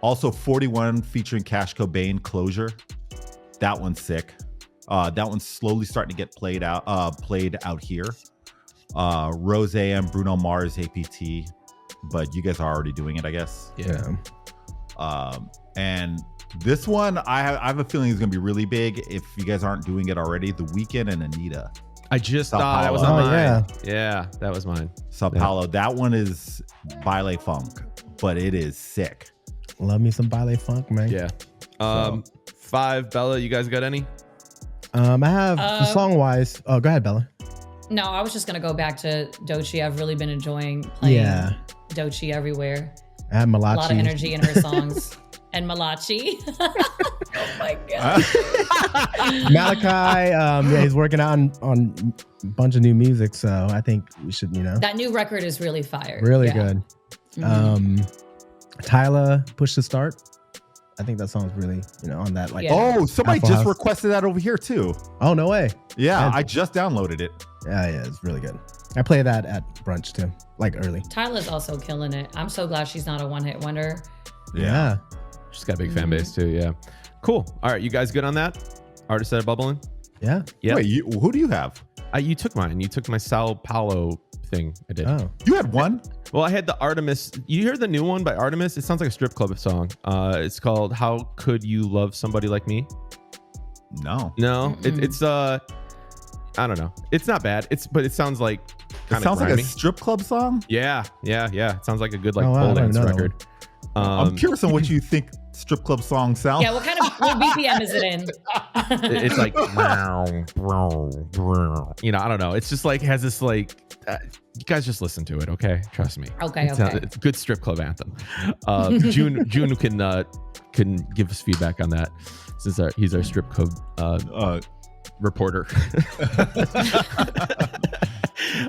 Also 41 featuring Cash Cobain, Closure. That one's sick. That one's slowly starting to get played out here. Rose and Bruno Mars, APT, but you guys are already doing it, I guess. Yeah. And this one, I have a feeling is going to be really big if you guys aren't doing it already. The Weeknd and Anita. I just Sao thought that was Paulo. on Oh, mine. Yeah, that was mine. Sao Paulo. That one is Baile Funk, but it is sick. Love me some Baile Funk, man. Yeah. 5, Bella, you guys got any? I have song wise. Oh, go ahead, Bella. No, I was just gonna go back to Doechii. I've really been enjoying playing Doechii everywhere. I have Malachi. A lot of energy in her songs. And Malachi. Oh my God. Malachi, yeah, he's working on a bunch of new music, so I think we should, That new record is really fire. really Yeah. good. Mhm. Tyla, Push to Start. I think that song's really, on that like. Yeah. Oh, somebody Apple just House. requested that over here too. Oh, no way. Yeah, Yeah. I just downloaded it. Yeah, it's really good. I play that at brunch too, like early. Tyla's also killing it. I'm so glad she's not a one-hit wonder. Yeah. She's got a big fan base too. Yeah. Cool. All right, you guys good on that? Artists that are bubbling? Yeah. Yeah. Wait, who do you have? You took mine. You took my Sao Paulo thing. I did. Oh. You had one? Well, I had the Artemis. You hear the new one by Artemis? It sounds like a strip club song. It's called "How Could You Love Somebody Like Me." No. No, it's I don't know. It's not bad. But it sounds like It kind of sounds like grimy. a strip club song. Yeah. It sounds like a good like Oh, wow, I pole didn't dance know that record. I'm curious on what you think strip club songs sound. Yeah, what BPM is it in? It's like I don't know. It's just like has this like you guys just listen to it, okay? Trust me. Okay, It's okay. it's a good strip club anthem. June can give us feedback on that since he's our strip club reporter.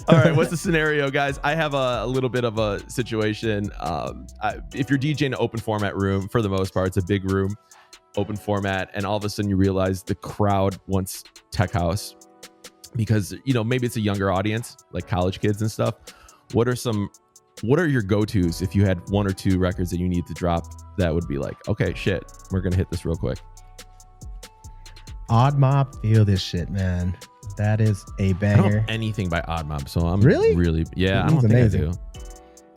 All right, what's the scenario, guys? I have a little bit of a situation. If you're DJing an open format room, for the most part, it's a big room, open format, and all of a sudden you realize the crowd wants tech house. because maybe it's a younger audience, like college kids and stuff. What are your go-tos if you had one or two records that you need to drop that would be like, okay, shit, we're gonna hit this real quick? Odd Mob, feel this shit, man. That is a banger. I don't know anything by Odd Mob, so I'm really, yeah. I don't think amazing.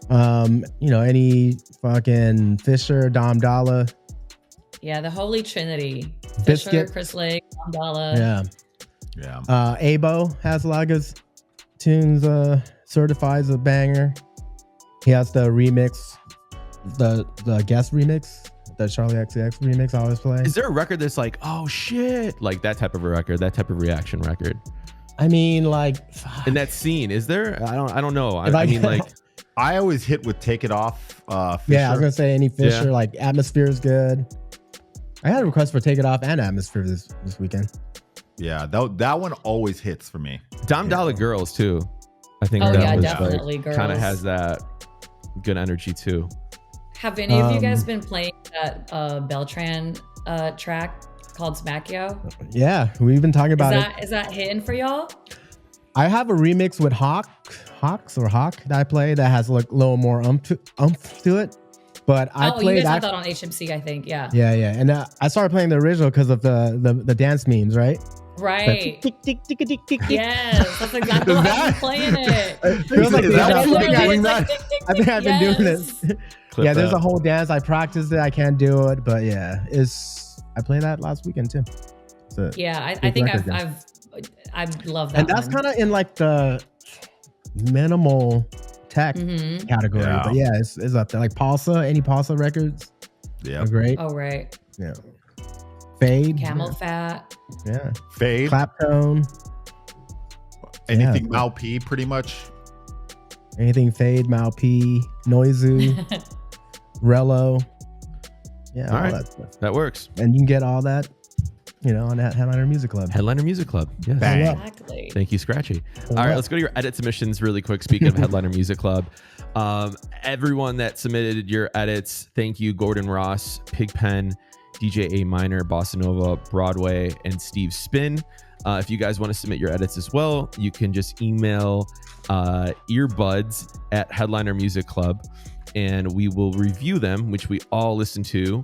I do. Any fucking Fisher, Dom Dalla. Yeah, the Holy Trinity. Biscuit. Fisher, Chris Lake, Dom Dalla. Yeah. Abo has a lot of tunes. Certifies a banger. He has the remix, the guest remix, the Charlie XCX remix I always play. Is there a record that's like, oh shit, like that type of a record, that type of reaction record? I mean, like, in that scene, is there? I don't know. I mean, like, I always hit with Take It Off. Fisher. Yeah, I was gonna say any Fisher. Yeah. Like Atmosphere is good. I had a request for Take It Off and Atmosphere this weekend. Yeah, that one always hits for me. Dom Dollar Girls too. I think Oh that yeah, was definitely Girls. kind of has that good energy too. Have any of you guys been playing that Beltran track called Smack Yo? Yeah, we've been talking about it. Is that hitting for y'all? I have a remix with Hawk that I play that has like a little more umph to it. But I played. You guys have that on HMC, I think. Yeah. Yeah. And I started playing the original because of the dance memes, right? Right. Tick, tick, tick, tick, tick, tick. Yes, that's exactly why I'm playing it. Feels like Is that deja what vu. you're doing that? I think I've been doing this. Clip Yeah, there's that. a whole dance. I practiced it. I can't do it, but yeah, I played that last weekend too. Yeah, I think I love that. And that's kind of in like the minimal tech category. Yeah. But yeah, it's up there. Like Pulsa, any Pulsa records Yeah, are great. Oh right. Yeah. Fade. Camel Fat. Yeah. Fade. Claptone. Anything Yeah. Mal P, pretty much. Anything Fade, Mal P, Noizu, Rello. Yeah, all All right. that stuff. That works. And you can get all that, on that Headliner Music Club. Headliner Music Club. Yes. Bang. Exactly. Thank you, Scratchy. Hold All right, up. let's go to your edit submissions really quick. Speaking of Headliner Music Club, everyone that submitted your edits, thank you. Gordon Ross, Pigpen, DJ A Minor, Bossa Nova, Broadway, and Steve Spin. If you guys want to submit your edits as well, you can just email earbuds at Headliner Music Club, and we will review them, which we all listen to.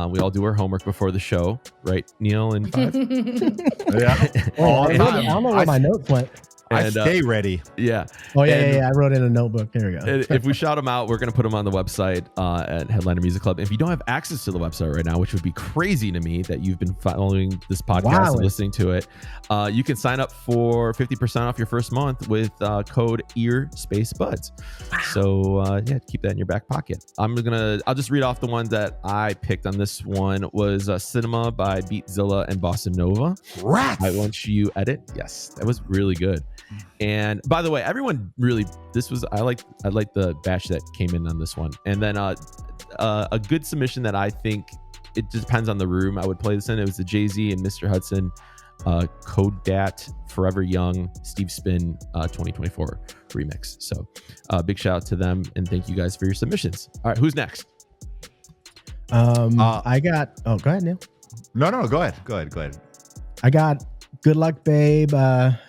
We all do our homework before the show, right, Neil and Five? Yeah. All the I time. don't know where my notes went. I And, stay ready. Yeah. Oh, yeah, And- I wrote in a notebook. Here we go. If we shout them out, we're going to put them on the website at Headliner Music Club. If you don't have access to the website right now, which would be crazy to me that you've been following this podcast Wow. and listening to it, you can sign up for 50% off your first month with code EARSpaceBuds. So keep that in your back pocket. I'll just read off the ones that I picked on this one. Was Cinema by Beatzilla and Bossa Nova. Rats. I want you edit. Yes, that was really good. And by the way, everyone really, I like the batch that came in on this one. And then a good submission that I think it just depends on the room I would play this in. It was the Jay-Z and Mr. Hudson Code Dat Forever Young Steve Spin 2024 remix. So big shout out to them and thank you guys for your submissions. All right, who's next? I got. Oh, go ahead, Neil. No, go ahead. I got Good Luck Babe,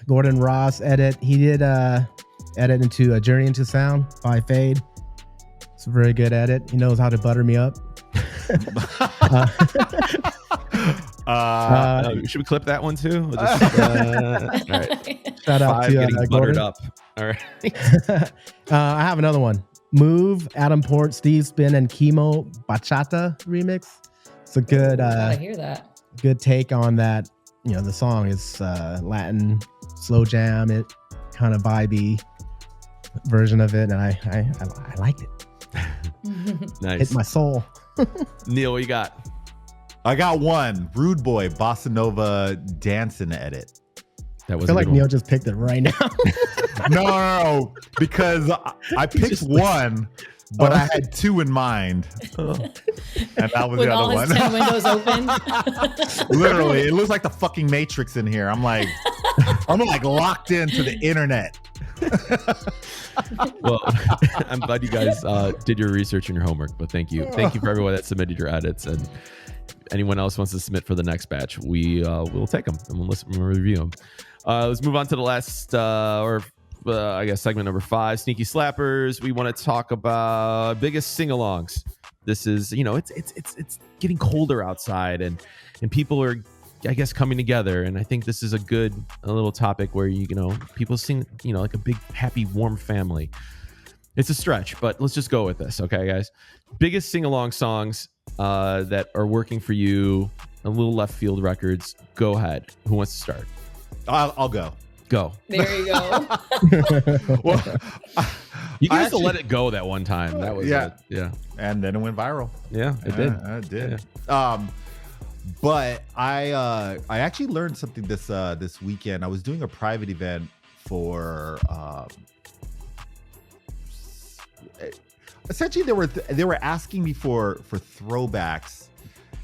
Gordon Ross edit. He did edit into A Journey into Sound by Fade. It's a very good edit. He knows how to butter me up. Should we clip that one too? We'll just, all right. Shout out Five to getting buttered Gordon. up. All right. I have another one. Move, Adam Port, Steve Spin, and Chemo Bachata remix. It's a good I hear that. good take on that. The song is Latin slow jam, it kind of vibey version of it, and I liked it. Nice. Hit my soul. Neil, what you got? I got one. Rude Boy Bossa Nova dancing edit. That I was feel a like good one. Neil just picked it right now. No, because I picked one, but I had two in mind, and that was With the all other his one. 10 windows open. Literally, it looks like the fucking Matrix in here. I'm like locked into the internet. Well, I'm glad you guys did your research and your homework, but thank you for everyone that submitted your edits, and anyone else wants to submit for the next batch, we'll take them and we'll review them. Let's move on to the last, I guess segment number 5, Sneaky Slappers. We want to talk about biggest sing-alongs. This is, it's getting colder outside, and people are, I guess, coming together. And I think this is a little topic where people sing, like a big, happy, warm family. It's a stretch, but let's just go with this, okay, guys? Biggest sing-along songs that are working for you. A little left field records. Go ahead. Who wants to start? I'll go. Go. There you go. Well, You guys let it go that one time. That was yeah. Yeah. And then it went viral. Yeah, it did. It did. Yeah. But I actually learned something this weekend. I was doing a private event for essentially they were asking me for throwbacks,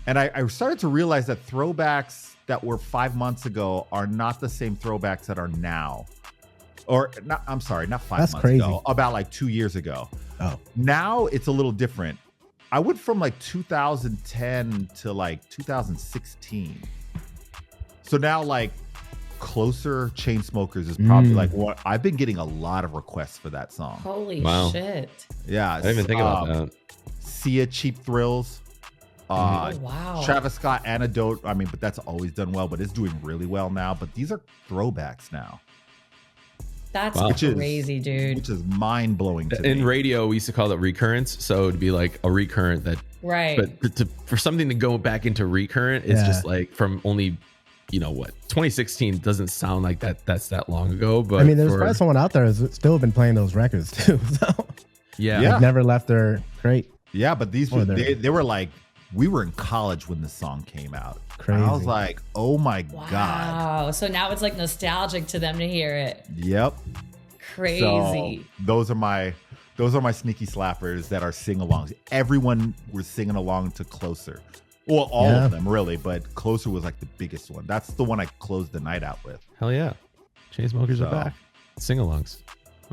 and I started to realize that throwbacks that were 5 months ago are not the same throwbacks that are now. Or not, I'm sorry, not 5 months ago, about like 2 years ago. Oh. Now it's a little different. I went from like 2010 to like 2016. So now like Closer Chainsmokers is probably like what I've been getting a lot of requests for that song. Holy Wow. shit. Yeah. I didn't even think about that. Sia, Cheap Thrills. Oh, wow. Travis Scott, Antidote. I mean, but that's always done well, but it's doing really well now. But these are throwbacks now. That's Wow. crazy, dude. Which is mind blowing to In me. radio, we used to call it recurrence. So it'd be like a recurrent that, Right. but for something to go back into recurrent, it's just like from only, 2016 doesn't sound like that's that long ago. But I mean, there's probably someone out there who's still been playing those records too. So yeah. they've never left their crate. Yeah, but these they were like, we were in college when this song came out. Crazy. I was like, oh my God. Wow. So now it's like nostalgic to them to hear it. Yep. Crazy. So those are my sneaky slappers that are sing-alongs. Everyone was singing along to Closer. Well, all of them really, but Closer was like the biggest one. That's the one I closed the night out with. Hell yeah. Chainsmokers are back. Sing-alongs.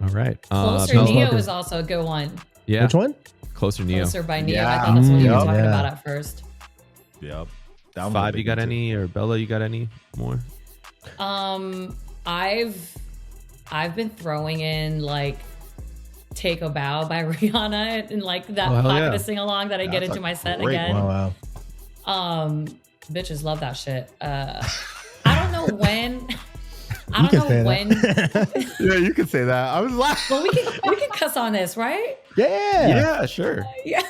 All right. Closer Neo is also a good one. Yeah. Which one? Closer Neo. Closer by Neo. Yeah. I thought that's what you were Yep. talking Yeah. about at first. Yep. That was a 5, big you got one, too. any? Or Bella, you got any more? I've been throwing in like Take a Bow by Rihanna and like that Oh, hell pocket yeah. of sing along that I get That's into a my set great again. Wow. Bitches love that shit. I don't know when. I You can don't say know that. when. Yeah, you can say that. I was laughing. Well, we can cuss on this, right? Yeah. Yeah, sure. Yeah.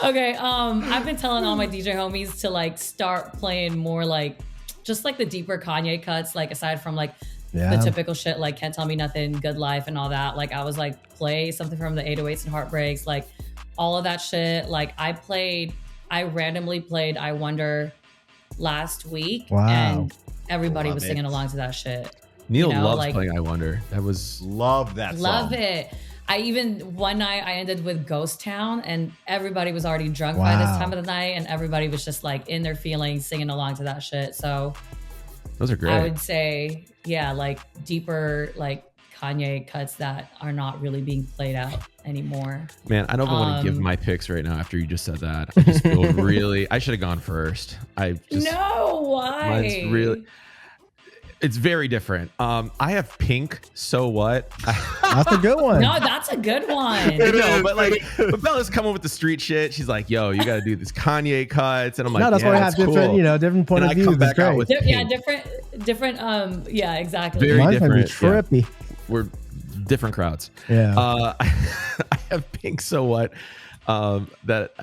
Okay. I've been telling all my DJ homies to like start playing more like just like the deeper Kanye cuts, like aside from like the typical shit like Can't Tell Me Nothing, Good Life, and all that. Like I was like play something from the 808s and Heartbreaks, like all of that shit. Like I randomly played I Wonder last week, and everybody Love was it. singing along to that shit. Neil You know, loves like- playing I Wonder. That was Love that song. Love it. One night I ended with Ghost Town, and everybody was already drunk by this time of the night, and everybody was just like in their feelings singing along to that shit. So those are great. I would say, yeah, like deeper like Kanye cuts that are not really being played out anymore. Man, I don't even want to give my picks right now after you just said that. I just feel really I should have gone first. No, why? Mine's really it's very different. I have Pink, So What? That's a good one. No, that's a good one. No, but Bella's coming with the street shit. She's like, yo, you got to do this Kanye cuts. And I'm like, No, that's why we have different, cool. different point And of I view. come That's back out great. with Yeah, Pink. different. Yeah, exactly. Very Mine's gonna be different, trippy. We're different crowds. Yeah. I have Pink, So What? That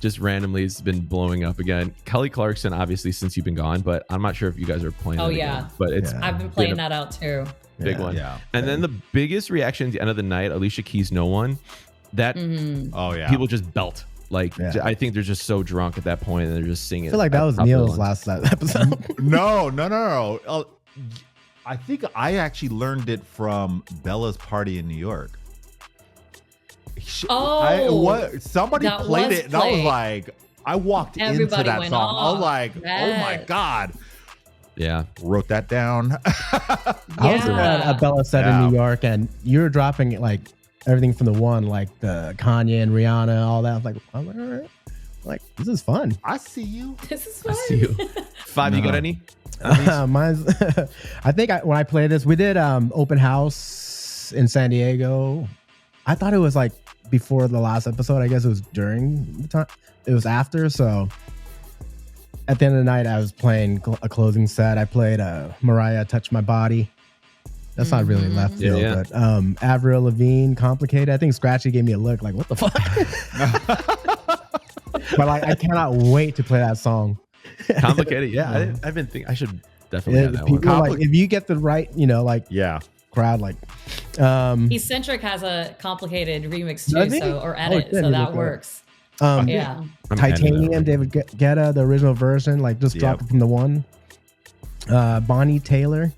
just randomly has been blowing up again. Kelly Clarkson, obviously, since you've been gone, but I'm not sure if you guys are playing Oh, it yeah. again. But it's I've been playing that out too. big one. Yeah. And then the biggest reaction at the end of the night, Alicia Keys' No One, that Oh yeah. people just belt. Like, I think they're just so drunk at that point and they're just singing. I feel like that was Neil's last episode. No. I think I actually learned it from Bella's party in New York. Somebody that played was it, and I was played. like, I walked Everybody into that went song. I was off. like, oh my Yes. God. Yeah. Wrote that down. I was Yeah. at Bella set in New York, and you were dropping like everything from the one, like the Kanye and Rihanna, all that. I was like, all right. Like, this is fun. I see you. This is fun. I see you. 5, you got any? Mine's. I think when I played this, we did open house in San Diego. I thought it was like before the last episode. I guess it was during the time. It was after. So at the end of the night, I was playing a closing set. I played Mariah, "Touch My Body." That's not really left field, but Avril Lavigne, "Complicated." I think Scratchy gave me a look like, what the fuck? But like, I cannot wait to play that song. Complicated. Yeah, I've been thinking I should definitely have that one. Like, if you get the right, crowd, like Eccentric has a complicated remix too, or edit, so that works. Titanium, David Guetta, the original version, like just drop it from the one. Bonnie Tyler,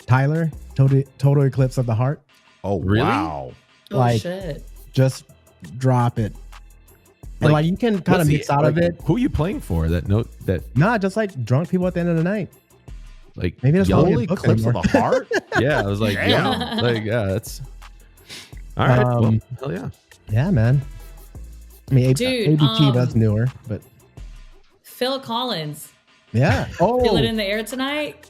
Total Eclipse of the Heart. Oh, really? Wow. Like, shit. Just drop it. And like you can kind of mix out of it. Who are you playing for? Just like drunk people at the end of the night. Like maybe that's Total Eclipse of the Heart. Yeah, I was like, that's all right. Well, hell yeah. Yeah, man. I mean, ABT, that's newer, but Phil Collins. Yeah. Feel It in the Air Tonight.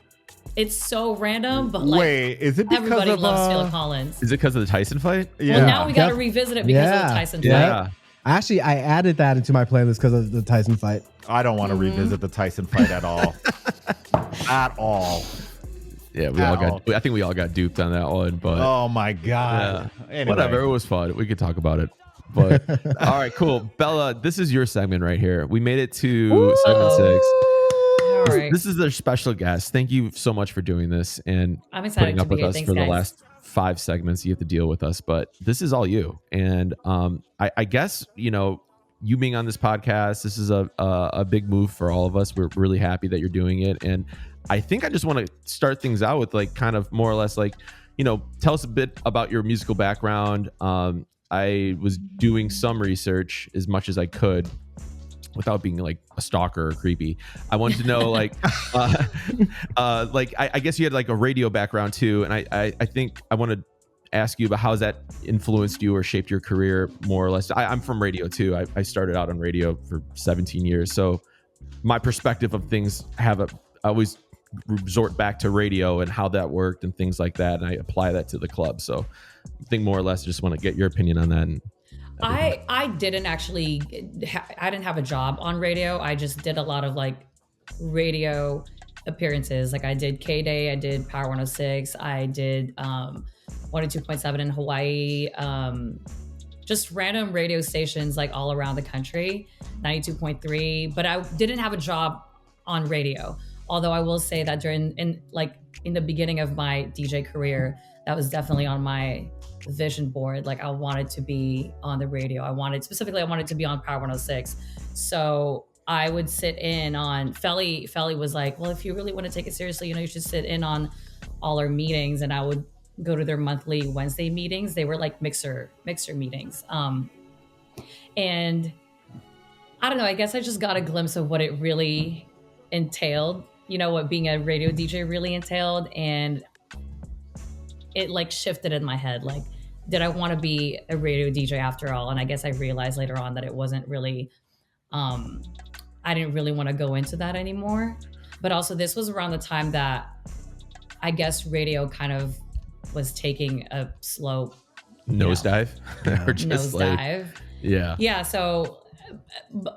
It's so random, but like, wait, is it because everybody of loves Phil Collins? Is it because of the Tyson fight? Yeah. Well, now we got to revisit it because of the Tyson fight. Yeah. Actually, I added that into my playlist because of the Tyson fight. I don't want to revisit the Tyson fight at all. At all. Yeah, I think we all got duped on that one, but oh my god. Yeah. Anyway. Whatever, it was fun. We could talk about it. But all right, cool. Bella, this is your segment right here. We made it to segment 6. All right. This is their special guest. Thank you so much for doing this and I'm excited putting up to be with here. us Thanks, for the guys. last 5 segments. You have to deal with us, but this is all you. And I guess, you being on this podcast, this is a big move for all of us. We're really happy that you're doing it. And I think I just want to start things out with like kind of more or less like, tell us a bit about your musical background. I was doing some research as much as I could without being like a stalker or creepy. I wanted to know like, I guess you had like a radio background too. And I think I want to ask you about how has that influenced you or shaped your career more or less. I'm from radio too. I started out on radio for 17 years. So my perspective of things I always resort back to radio and how that worked and things like that. And I apply that to the club. So I think more or less just want to get your opinion on that. And I didn't actually, I didn't have a job on radio. I just did a lot of like radio appearances. Like I did K-Day, I did Power 106, I did 102.7 in Hawaii, just random radio stations like all around the country, 92.3, but I didn't have a job on radio. Although I will say that in the beginning of my DJ career, that was definitely on my vision board. Like I wanted to be on the radio. I wanted to be on Power 106. So I would sit in on Felly was like, well, if you really want to take it seriously, you should sit in on all our meetings. And I would go to their monthly Wednesday meetings. They were like mixer meetings. And I don't know, I guess I just got a glimpse of what it really entailed, what being a radio DJ really entailed. And it like shifted in my head. Like, did I want to be a radio DJ after all? And I guess I realized later on that it wasn't really, I didn't really want to go into that anymore. But also this was around the time that I guess radio kind of was taking a slow nosedive. Or just nosedive. Yeah. So,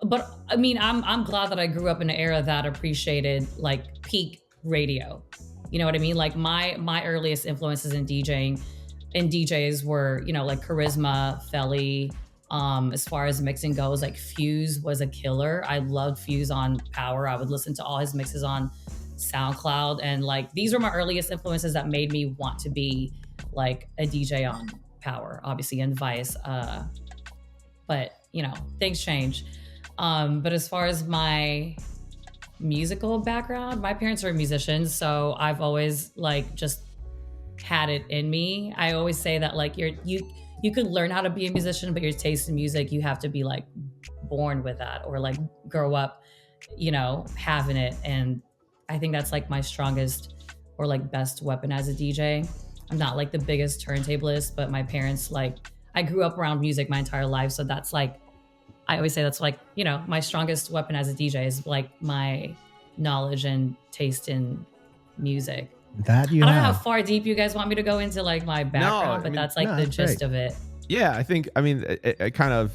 but I mean, I'm glad that I grew up in an era that appreciated like peak radio. You know what I mean? Like my earliest influences in DJs were, like Charisma, Felly. As far as mixing goes, like Fuse was a killer. I loved Fuse on Power. I would listen to all his mixes on SoundCloud, and like these were my earliest influences that made me want to be like a DJ on Power, obviously, and Vice. But things change. But as far as my musical background, my parents were musicians, so I've always like just had it in me. I always say that like you could learn how to be a musician, but your taste in music, you have to be like born with that or like grow up, having it. And I think that's like my strongest or like best weapon as a DJ. I'm not like the biggest turntablist, but my parents, like, I grew up around music my entire life. So that's like, I always say that's like, my strongest weapon as a DJ is like my knowledge and taste in music. That you I don't know have. how far deep you guys want me to go into like my background, but that's like the gist of it. Yeah, I think, I mean, it kind of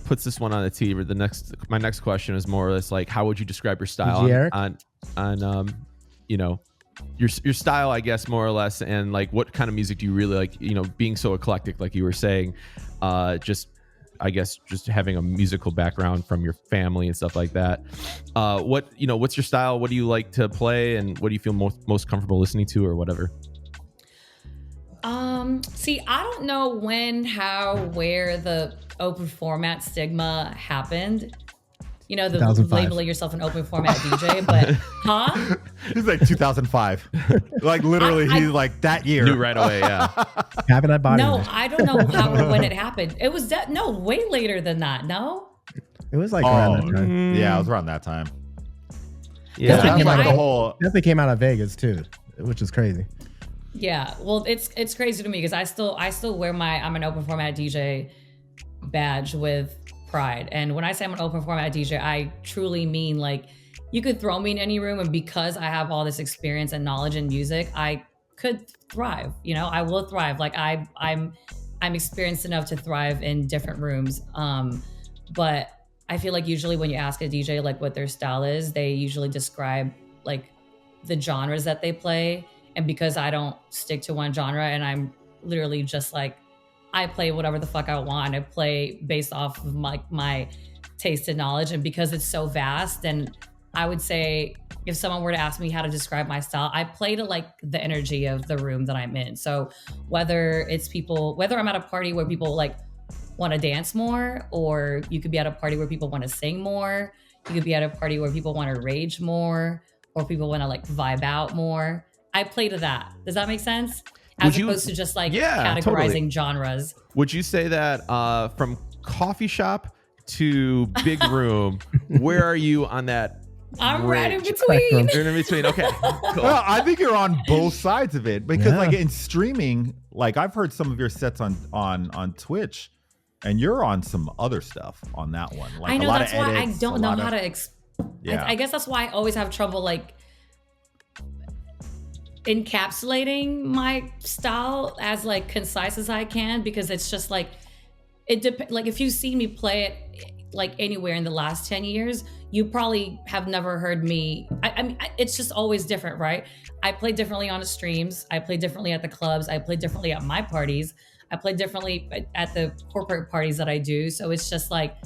puts this one on the tee. But my next question is more or less like, how would you describe your style on you know, your style, I guess, more or less, and like what kind of music do you really like? You know, being so eclectic, like you were saying, just having a musical background from your family and stuff like that. What's your style? What do you like to play, and what do you feel most comfortable listening to, or whatever? See, I don't know when, how, where the open format stigma happened. You know, the 2005. labeling yourself an open format DJ, but He's like 2005. Like literally, he's like that year. Knew right away, yeah. Having that body. No, I don't know how or when it happened. It was way later than that. No, It was like around that time. Yeah, it was around that time. Yeah, Definitely came out of Vegas too, which is crazy. Yeah, well, it's crazy to me because I still wear I'm an open format DJ badge with pride. And when I say I'm an open format DJ, I truly mean like you could throw me in any room, and because I have all this experience and knowledge in music, I could thrive. You know, I will thrive. Like I'm experienced enough to thrive in different rooms. But I feel like usually when you ask a DJ like what their style is, they usually describe like the genres that they play. And because I don't stick to one genre, and I'm literally just like, I play whatever the fuck I want. I play based off of my taste and knowledge. And because it's so vast, and I would say if someone were to ask me how to describe my style, I play to like the energy of the room that I'm in. So whether I'm at a party where people like want to dance more, or you could be at a party where people want to sing more, you could be at a party where people want to rage more, or people want to like vibe out more. I play to that. Does that make sense? As opposed to just like categorizing genres. Would you say that from coffee shop to big room, where are you on that? I'm right in between. You're in between. Okay. Cool. Well, I think you're on both sides of it because like in streaming, like I've heard some of your sets on Twitch, and you're on some other stuff on that one. Like I know, a lot that's of why edits, I don't know how to I guess that's why I always have trouble like encapsulating my style as like concise as I can, because it's just like like if you see me play it like anywhere in the last 10 years, you probably have never heard me. I mean, it's just always different, right? I play differently on the streams. I play differently at the clubs. I play differently at my parties. I play differently at the corporate parties that I do. So it's just like,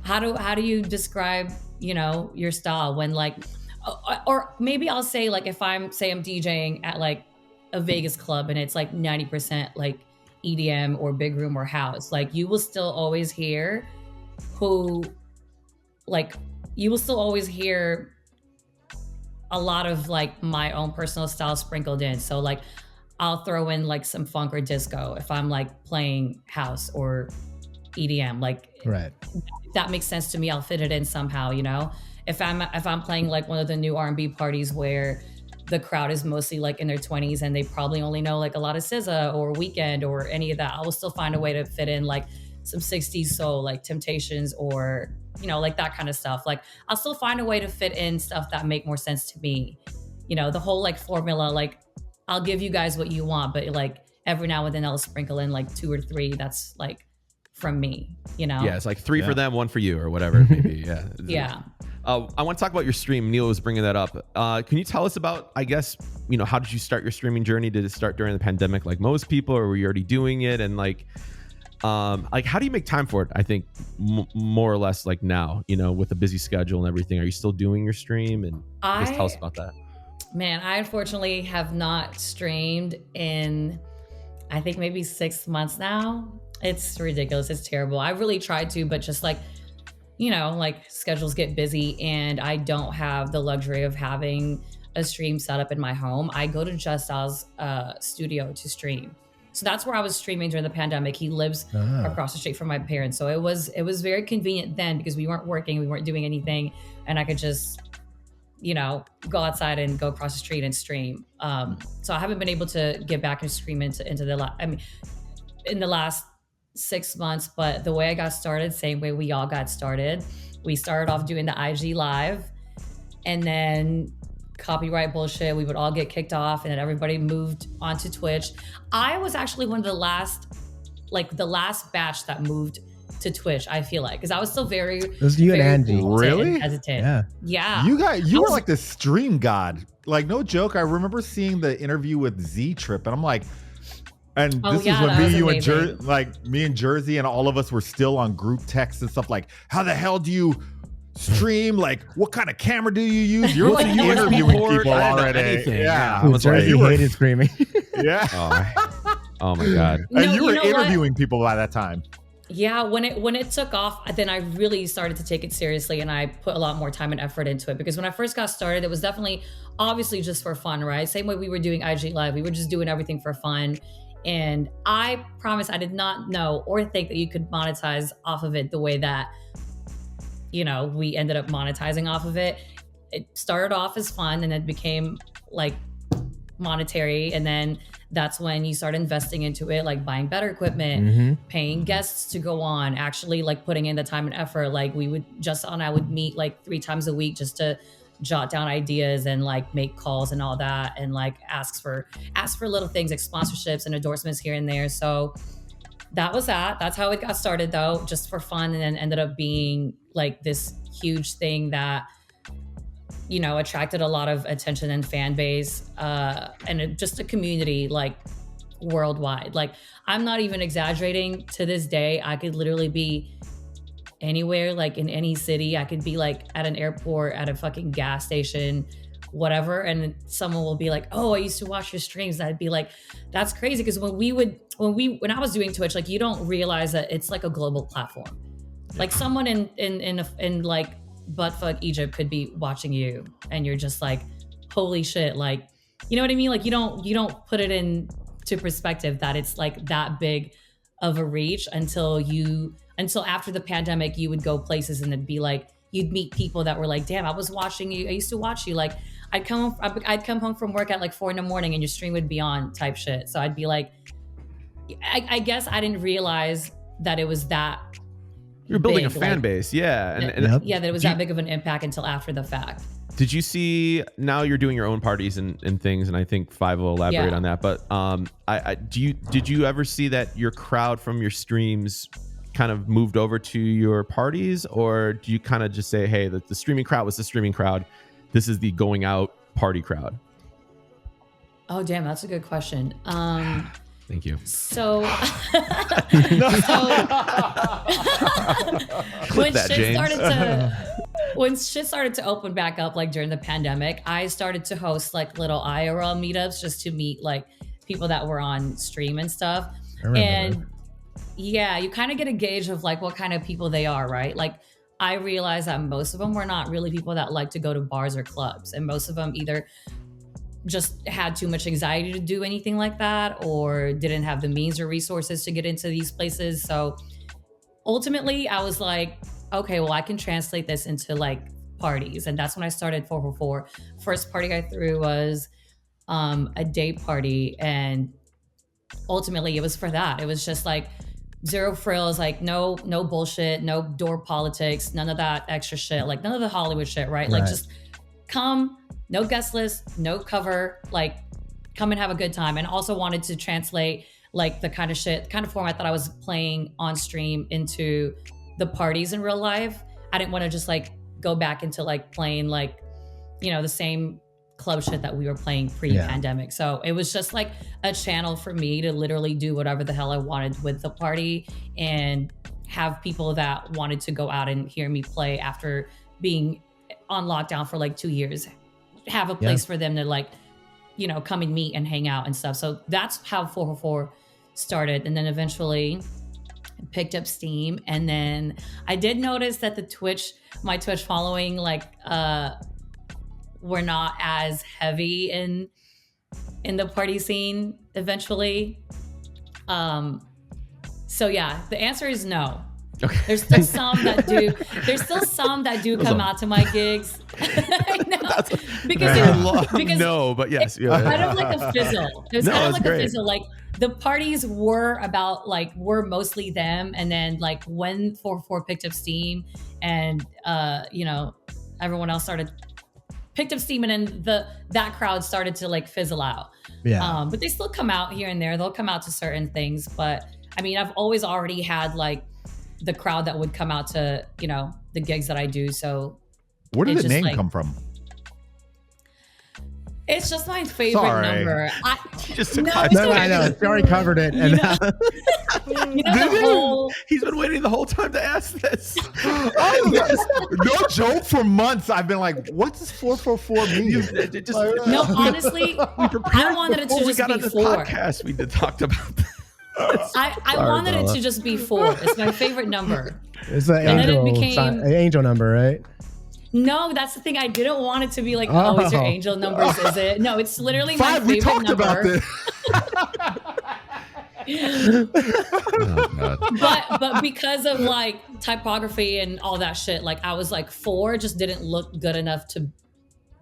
how do you describe, you know, your style when like, or maybe I'll say like if I'm DJing at like a Vegas club and it's like 90% like EDM or big room or house, like you will still always hear a lot of like my own personal style sprinkled in. So like I'll throw in like some funk or disco if I'm like playing house or EDM, like right. That makes sense to me. I'll fit it in somehow, you know. If I'm playing like one of the new R&B parties where the crowd is mostly like in their 20s and they probably only know like a lot of SZA or Weeknd or any of that, I will still find a way to fit in like some 60s soul, like Temptations or, you know, like that kind of stuff. Like I'll still find a way to fit in stuff that make more sense to me. You know, the whole like formula, like I'll give you guys what you want, but like every now and then I'll sprinkle in like 2 or 3 that's like from me, you know? Yeah, it's like 3 for them, 1 for you or whatever it may be. Yeah. Yeah. I want to talk about your stream. Neil was bringing that up. Can you tell us about, I guess, you know, how did you start your streaming journey? Did it start during the pandemic like most people, or were you already doing it? And like how do you make time for it? I think more or less like now, you know, with a busy schedule and everything, are you still doing your stream? And just tell us about that. Man, I unfortunately have not streamed in, I think maybe 6 months now. It's ridiculous. It's terrible. I really tried to, but just like, you know, like schedules get busy and I don't have the luxury of having a stream set up in my home. I go to Just's studio to stream. So that's where I was streaming during the pandemic. He lives across the street from my parents. So it was very convenient then because we weren't working, we weren't doing anything, and I could just, you know, go outside and go across the street and stream. So I haven't been able to get back and stream in the last 6 months, but the way I got started, same way we all got started. We started off doing the IG live, and then copyright bullshit, we would all get kicked off, and then everybody moved onto Twitch. I was actually one of the last batch that moved to Twitch, I feel like, because I was still very, it was you and Angie. Really? Hesitant. Yeah. You were like the stream god. Like, no joke. I remember seeing the interview with Z Trip, and I'm like, and this is when me and Jerzy and all of us were still on group text and stuff like, how the hell do you stream? Like, what kind of camera do you use? You're like interviewing people already. Yeah. I was like, you hated screaming. Yeah. Oh my God. And you were interviewing people by that time. Yeah, when it took off, then I really started to take it seriously, and I put a lot more time and effort into it, because when I first got started, it was definitely obviously just for fun, right? Same way we were doing IG Live, we were just doing everything for fun. And I promise I did not know or think that you could monetize off of it the way that, you know, we ended up monetizing off of it. It started off as fun, and it became like monetary, and then that's when you start investing into it, like buying better equipment, paying guests to go on, actually like putting in the time and effort. Like Justin and I would meet like 3 times a week just to jot down ideas and like make calls and all that, and like ask for little things like sponsorships and endorsements here and there. So that's how it got started, though, just for fun, and then ended up being like this huge thing that, you know, attracted a lot of attention and fan base, and just a community like worldwide. Like, I'm not even exaggerating. To this day, I could literally be anywhere, like in any city. I could be like at an airport, at a fucking gas station, whatever, and someone will be like, "Oh, I used to watch your streams." I'd be like, "That's crazy," because when I was doing Twitch, like, you don't realize that it's like a global platform. Like, someone in like buttfuck Egypt could be watching you, and you're just like, holy shit. Like, you know what I mean? Like, you don't put it into perspective that it's like that big of a reach until after the pandemic. You would go places and it'd be like, you'd meet people that were like, damn, I was watching you. I used to watch you. Like, I'd come home from work at like 4 a.m. and your stream would be on, type shit. So I'd be like, I guess I didn't realize that it was that. You're building big, a fan base, yeah. And that it was that big of an impact until after the fact. Did you see, now you're doing your own parties and things, and I think Five will elaborate on that, but did you ever see that your crowd from your streams kind of moved over to your parties, or do you kind of just say, hey, the streaming crowd was the streaming crowd, this is the going out party crowd? Oh, damn, that's a good question. Thank you. So, when shit started to open back up, like during the pandemic, I started to host like little IRL meetups just to meet like people that were on stream and stuff. And yeah, you kind of get a gauge of like what kind of people they are, right? Like, I realized that most of them were not really people that like to go to bars or clubs, and most of them either just had too much anxiety to do anything like that, or didn't have the means or resources to get into these places. So ultimately I was like, okay, well, I can translate this into like parties. And that's when I started 444. First party I threw was a day party, and ultimately it was for that. It was just like zero frills, like no bullshit, no door politics, none of that extra shit, like none of the Hollywood shit, right? Like, just come, no guest list, no cover, like come and have a good time. And also wanted to translate like the kind of format that I was playing on stream into the parties in real life. I didn't want to just like go back into like playing like, you know, the same club shit that we were playing pre-pandemic. So it was just like a channel for me to literally do whatever the hell I wanted with the party, and have people that wanted to go out and hear me play after being on lockdown for like 2 years, have a place for them to like, you know, come and meet and hang out and stuff. So that's how 444 started. And then eventually picked up steam. And then I did notice that my Twitch following, like, were not as heavy in the party scene eventually. So yeah, the answer is no. Okay. There's still some that do. There's still some that do come out to my gigs. I know, because no, but yes, it's kind of like a fizzle. There's kind of like a fizzle. Like, the parties were mostly them, and then like when 444 picked up steam, and you know, everyone else started picked up steam, and then that crowd started to like fizzle out. Yeah. But they still come out here and there. They'll come out to certain things. But I mean, I've always already had like the crowd that would come out to, the gigs that I do. So Where did it's the just, name like, come from? It's just my favorite Sorry. number. Just No, I it's No, okay. I know. She already covered it. And the whole, He's been waiting the whole time to ask this. No joke. For months, I've been like, "What does 444 mean?" no, honestly, I wanted it to Before we just got be on this 4. podcast, we talked about that. I wanted it to just be 4. It's my favorite number. it's an And then it angel, became- angel number, right? No, that's the thing. I didn't want it to be like, oh, it's your angel numbers, is it? No, it's literally my 5. We favorite talked number. about this. Oh, God. But because of like typography and all that shit, like I was like 4 just didn't look good enough to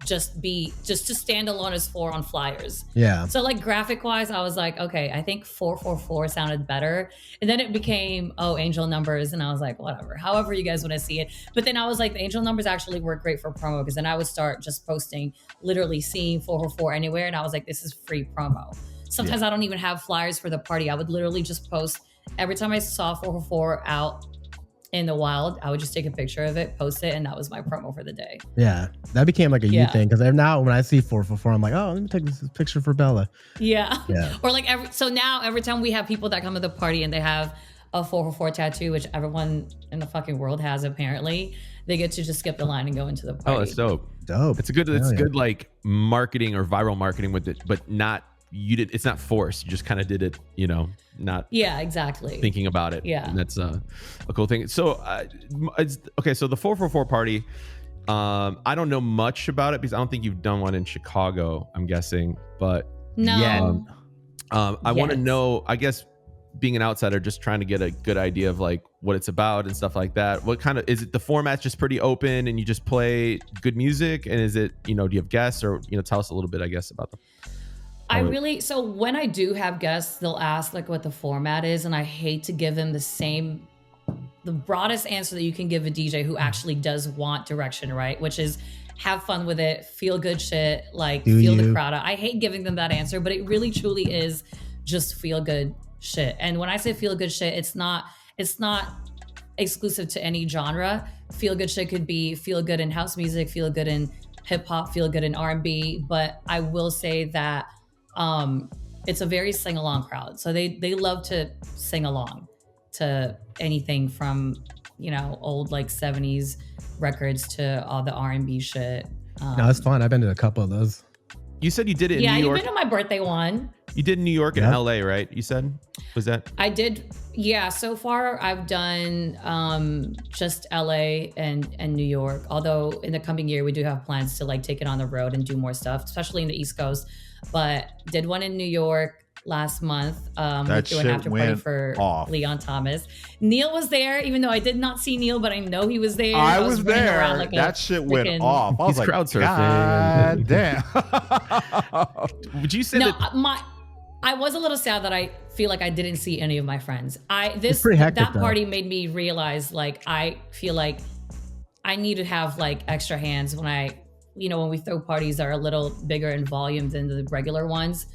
just to stand alone as 4 on flyers. Yeah. So like graphic wise, I was like, okay, I think 444 sounded better. And then it became, angel numbers. And I was like, whatever, however you guys want to see it. But then I was like, the angel numbers actually work great for promo, because then I would start just posting, literally seeing 444 anywhere. And I was like, this is free promo. Sometimes I don't even have flyers for the party. I would literally just post every time I saw 444 out in the wild. I would just take a picture of it, post it, and that was my promo for the day. Yeah. That became like a you Yeah. thing. Because now when I see 444, I'm like, oh, let me take this picture for Bella. Yeah. Yeah. Or like now every time we have people that come to the party and they have a 444 tattoo, which everyone in the fucking world has apparently, they get to just skip the line and go into the party. Oh, that's dope. Dope. It's a good. Hell It's yeah. good like marketing or viral marketing with it, but not it's not forced. You just kind of did it, not Yeah, exactly. thinking about it. Yeah. And that's a cool thing. So okay, so the 444 party, I don't know much about it because I don't think you've done one in Chicago, I'm guessing, but No. I want to Yes. know, I guess, being an outsider, just trying to get a good idea of like what it's about and stuff like that. What kind of, is it the format's just pretty open and you just play good music? And is it, do you have guests, or, tell us a little bit, I guess, about them. So when I do have guests, they'll ask like what the format is, and I hate to give them the broadest answer that you can give a DJ who actually does want direction, right? Which is have fun with it, feel good shit, like feel the crowd out. I hate giving them that answer, but it really truly is just feel good shit. And when I say feel good shit, it's not exclusive to any genre. Feel good shit could be feel good in house music, feel good in hip hop, feel good in R&B, but I will say that it's a very sing-along crowd. So they love to sing along to anything from, old like 70s records to all the R&B shit. No, it's fun. I've been to a couple of those. You said you did it in Yeah, New you've York. been to my birthday one. You did in New York and Yeah. LA, right? You said, was that? I did. Yeah, so far I've done just LA and New York. Although in the coming year we do have plans to like take it on the road and do more stuff, especially in the East Coast. But did one in New York last month. We threw an after party for Leon Thomas. Neil was there, even though I did not see Neil, but I know he was there. I was running there. around like That shit went off. I was He's like, crowd surfing. God damn. Would you say No, that? I was a little sad that I feel like I didn't see any of my friends. It's pretty hectic, That party made me realize like I feel like I need to have like extra hands when when we throw parties that are a little bigger in volume than the regular ones,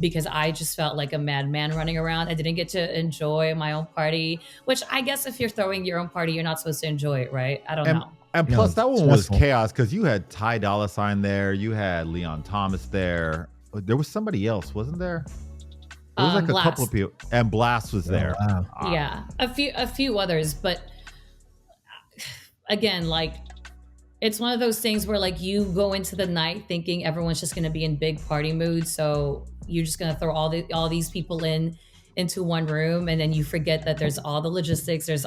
because I just felt like a madman running around. I didn't get to enjoy my own party, which I guess if you're throwing your own party, you're not supposed to enjoy it, right? I don't know. And plus, that one was stressful. chaos because you had Ty Dolla $ign there, you had Leon Thomas there. There was somebody else, wasn't there? There was like a Blast. couple of people, and Blast was there. Wow. Yeah, a few others, but again, like it's one of those things where like you go into the night thinking everyone's just going to be in big party mood, so you're just going to throw all these people into one room, and then you forget that there's all the logistics, there's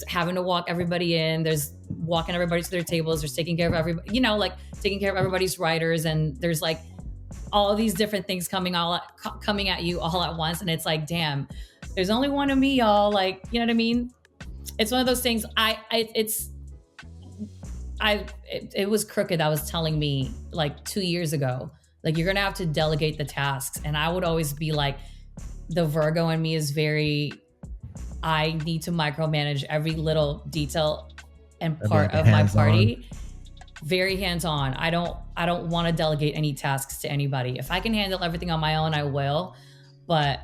having to walk everybody in, there's walking everybody to their tables, there's taking care of everybody, like taking care of everybody's riders, and there's like all these different things coming at you all at once, and it's like, damn, there's only one of me, y'all. Like, you know what I mean? It's one of those things. It was Crooked that was telling me like 2 years ago, like you're gonna have to delegate the tasks, and I would always be like, the Virgo in me is I need to micromanage every little detail and part Everybody of my hands-on. party. very hands-on. I don't want to delegate any tasks to anybody. If I can handle everything on my own, I will. But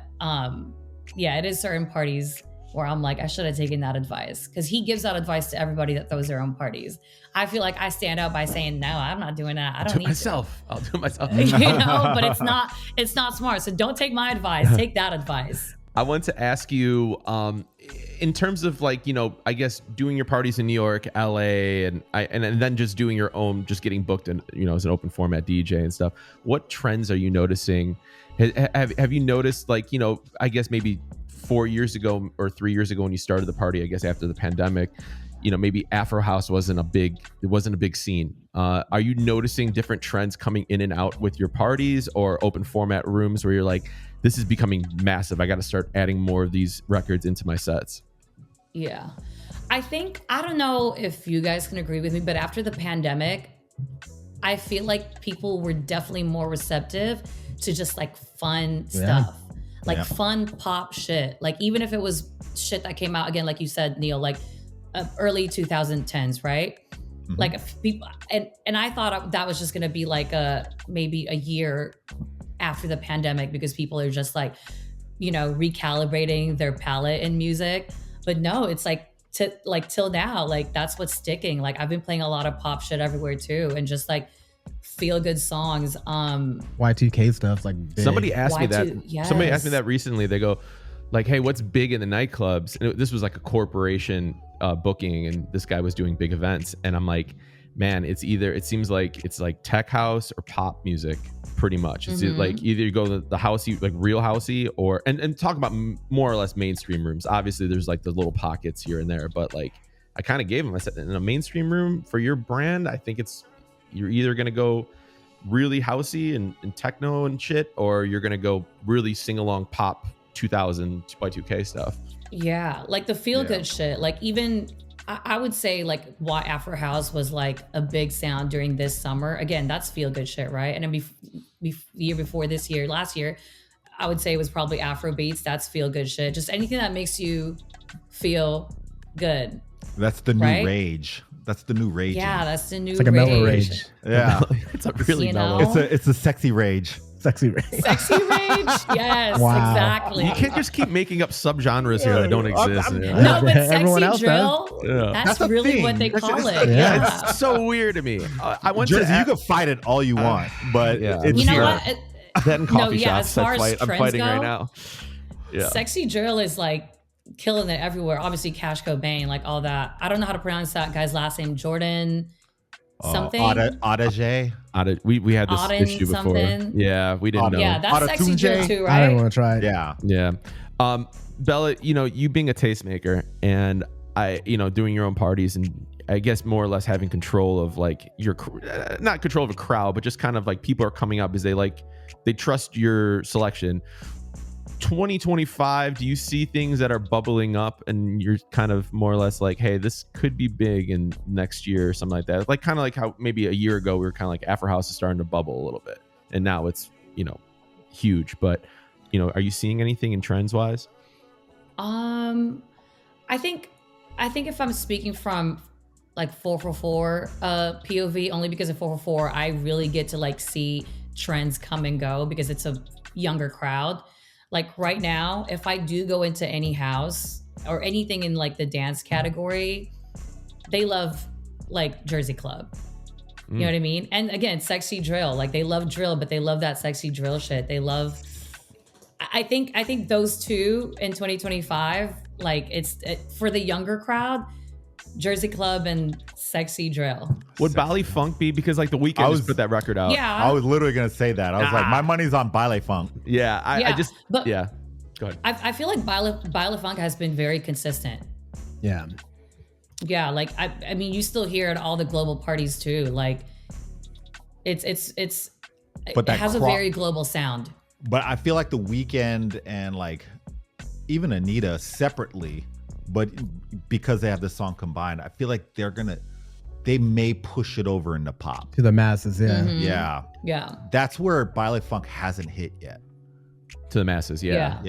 yeah, it is certain parties where I'm like, I should have taken that advice, because he gives out advice to everybody that throws their own parties. I feel like I stand out by saying, no, I'm not doing that. I don't need myself. I'll do it myself. You know, but it's not smart. So don't take my advice. Take that advice. I want to ask you, in terms of like, you know, I guess doing your parties in New York, LA, and then just doing your own, just getting booked and, you know, as an open format DJ and stuff. What trends are you noticing? Have you noticed, like, you know, I guess maybe 4 years ago or 3 years ago when you started the party, I guess after the pandemic, you know, maybe Afro House wasn't a big scene. Are you noticing different trends coming in and out with your parties or open format rooms where you're like, this is becoming massive, I got to start adding more of these records into my sets? Yeah. I don't know if you guys can agree with me, but after the pandemic, I feel like people were definitely more receptive to just like fun stuff, like fun pop shit. Like even if it was shit that came out again, like you said, Neil, like early 2010s, right? Mm-hmm. Like people, and I thought that was just going to be like maybe a year after the pandemic, because people are just like, you know, recalibrating their palette in music. But no, it's like till now, like that's what's sticking. Like I've been playing a lot of pop shit everywhere too, and just like feel good songs. Y2K stuff, like big. Somebody asked me that. Yes. Somebody asked me that recently. They go, like, hey, what's big in the nightclubs? And this was like a corporation booking, and this guy was doing big events. And I'm like, man, it seems like it's like tech house or pop music, pretty much. It's like either you go the housey, like real housey, or and talk about more or less mainstream rooms. Obviously, there's like the little pockets here and there, but like I kind of gave him. I said, in a mainstream room for your brand, I think you're either gonna go really housey and techno and shit, or you're gonna go really sing along pop 2000 Y2K stuff. Yeah, like the feel good shit. Like even I would say like why Afro House was like a big sound during this summer. Again, that's feel good shit, right? And then the year before this year, last year, I would say it was probably Afro beats. That's feel good shit. Just anything that makes you feel good. That's the new rage. That's the new rage. Yeah, that's the new it's like rage. A mellow rage. Yeah, it's a really mellow. It's a sexy rage. Sexy rage. Sexy rage? Yes, exactly. You can't just keep making up subgenres here that don't exist. No, but Everyone sexy else drill, that's really thing. what they That's call just- it. Yeah, it's so weird to me. I went Jerzy, to you can fight it all you want, but it's You know here. what? that in coffee shops. As far as I'm trends fighting go, right now. Yeah. Sexy drill is like killing it everywhere. Obviously, Cash Cobain, like all that. I don't know how to pronounce that guy's last name. Jordan something. Audaje. We had this Auden issue before. something. Yeah, we didn't know. Yeah, that's sexy drill too, I don't right? want to try it. Yeah. Bella, you know, you being a tastemaker and doing your own parties and I guess more or less having control of like your, not control of a crowd, but just kind of like people are coming up as they trust your selection. 2025, do you see things that are bubbling up and you're kind of more or less like, hey, this could be big in next year or something like that? Like kind of like how maybe a year ago we were kind of like Afro House is starting to bubble a little bit and now it's, huge. But, are you seeing anything in trends wise? I think if I'm speaking from like 444 POV, only because of 444, I really get to like see trends come and go because it's a younger crowd. Like right now, if I do go into any house or anything in like the dance category, they love like Jersey Club. You know what I mean? And again, sexy drill. Like they love drill, but they love that sexy drill shit. They love. I think those two in 2025, like for the younger crowd, Jersey Club and sexy drill. Would Bally Funk be, because like the Weeknd just put that record out? Yeah, I was literally gonna say that. I was like, my money's on Bally Funk. Yeah, I just go ahead. I feel like Bella Funk has been very consistent. Yeah. Yeah, like I mean, you still hear it at all the global parties too. Like, it has a very global sound. But I feel like the Weeknd and like even Anita separately, but because they have this song combined, I feel like they may push it over into pop to the masses. Yeah. Mm-hmm. Yeah. That's where Bally Funk hasn't hit yet. To the masses, yeah.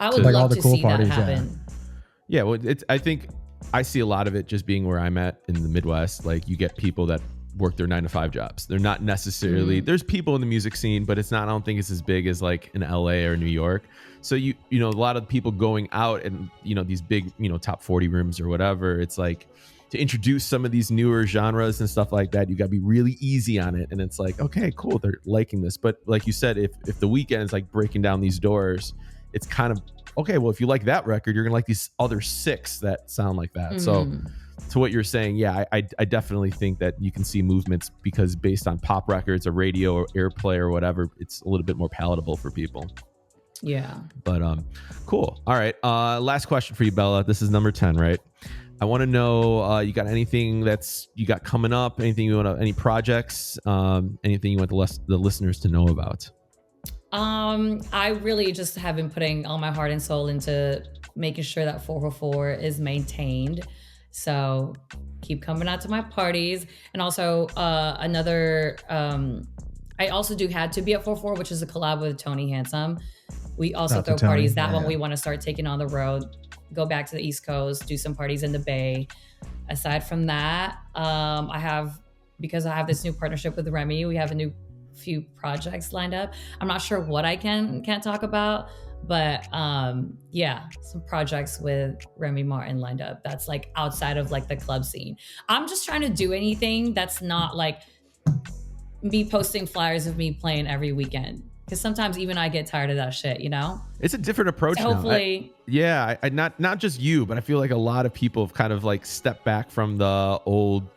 I would like love all the to cool see parties, that happen. Yeah, well, I think I see a lot of it just being where I'm at in the Midwest. Like you get people that work their 9-to-5 jobs. They're not necessarily, there's people in the music scene, but it's not, I don't think it's as big as like in LA or New York. So you know, a lot of people going out and, you know, these big, you know, top 40 rooms or whatever, it's like to introduce some of these newer genres and stuff like that, you got to be really easy on it. And it's like, okay, cool, they're liking this. But like you said, if the Weeknd is like breaking down these doors, it's kind of, okay, well, if you like that record, you're gonna like these other 6 that sound like that. So to what you're saying, yeah, I definitely think that you can see movements because based on pop records or radio or airplay or whatever, it's a little bit more palatable for people. Yeah. But cool. All right. Last question for you, Bella. This is number 10, right? I want to know, you got anything that's you got coming up? Anything you want to, any projects? Anything you want the listeners to know about? I really just have been putting all my heart and soul into making sure that 444 is maintained. So keep coming out to my parties. And also another, I also do Had to Be at 444, which is a collab with Tony Handsome. We also throw parties. That one we want to start taking on the road, go back to the East Coast, do some parties in the Bay. Aside from that, because I have this new partnership with Remy, we have a few projects lined up. I'm not sure what I can't talk about, but yeah, some projects with Remy Martin lined up. That's like outside of like the club scene. I'm just trying to do anything that's not like me posting flyers of me playing every weekend. Because sometimes even I get tired of that shit, you know? It's a different approach so hopefully, now. Not just you, but I feel like a lot of people have kind of like stepped back from the old,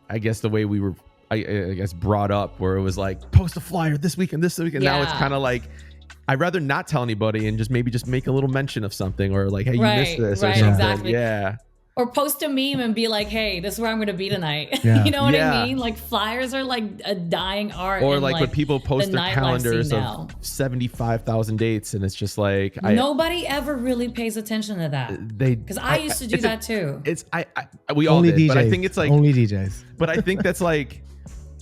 I guess the way we were, I guess, brought up, where it was like, post a flyer this weekend. Yeah. Now it's kind of like, I'd rather not tell anybody and just maybe just make a little mention of something, or like, hey, you missed this or something. Exactly. Yeah. Or post a meme and be like, hey, this is where I'm going to be tonight. Yeah. You know what I mean? Like flyers are like a dying art. Or like when people post their calendars of 75,000 dates, and it's just like, nobody ever really pays attention to that. Because I used to do that too. We all only did, DJs, but I think it's like only DJs. But I think that's like,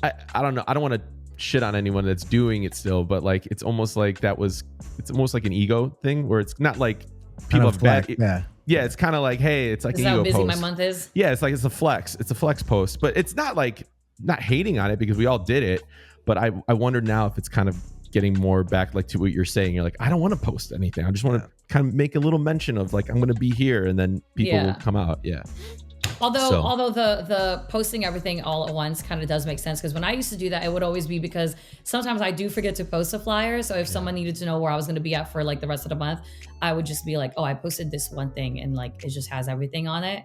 I don't know. I don't want to shit on anyone that's doing it still, but like it's almost like it's almost like an ego thing where it's not like people have bad. Yeah, it's kind of like, hey, it's like is an ego how busy post. my month is? Yeah, it's like it's a flex post, but it's not like, not hating on it because we all did it. But I wonder now if it's kind of getting more back like to what you're saying. You're like, I don't want to post anything. I just want to kind of make a little mention of like, I'm going to be here, and then people will come out. Yeah. Although the posting everything all at once kind of does make sense, because when I used to do that, it would always be because sometimes I do forget to post a flyer. So if someone needed to know where I was going to be at for like the rest of the month, I would just be like, oh, I posted this one thing, and like it just has everything on it.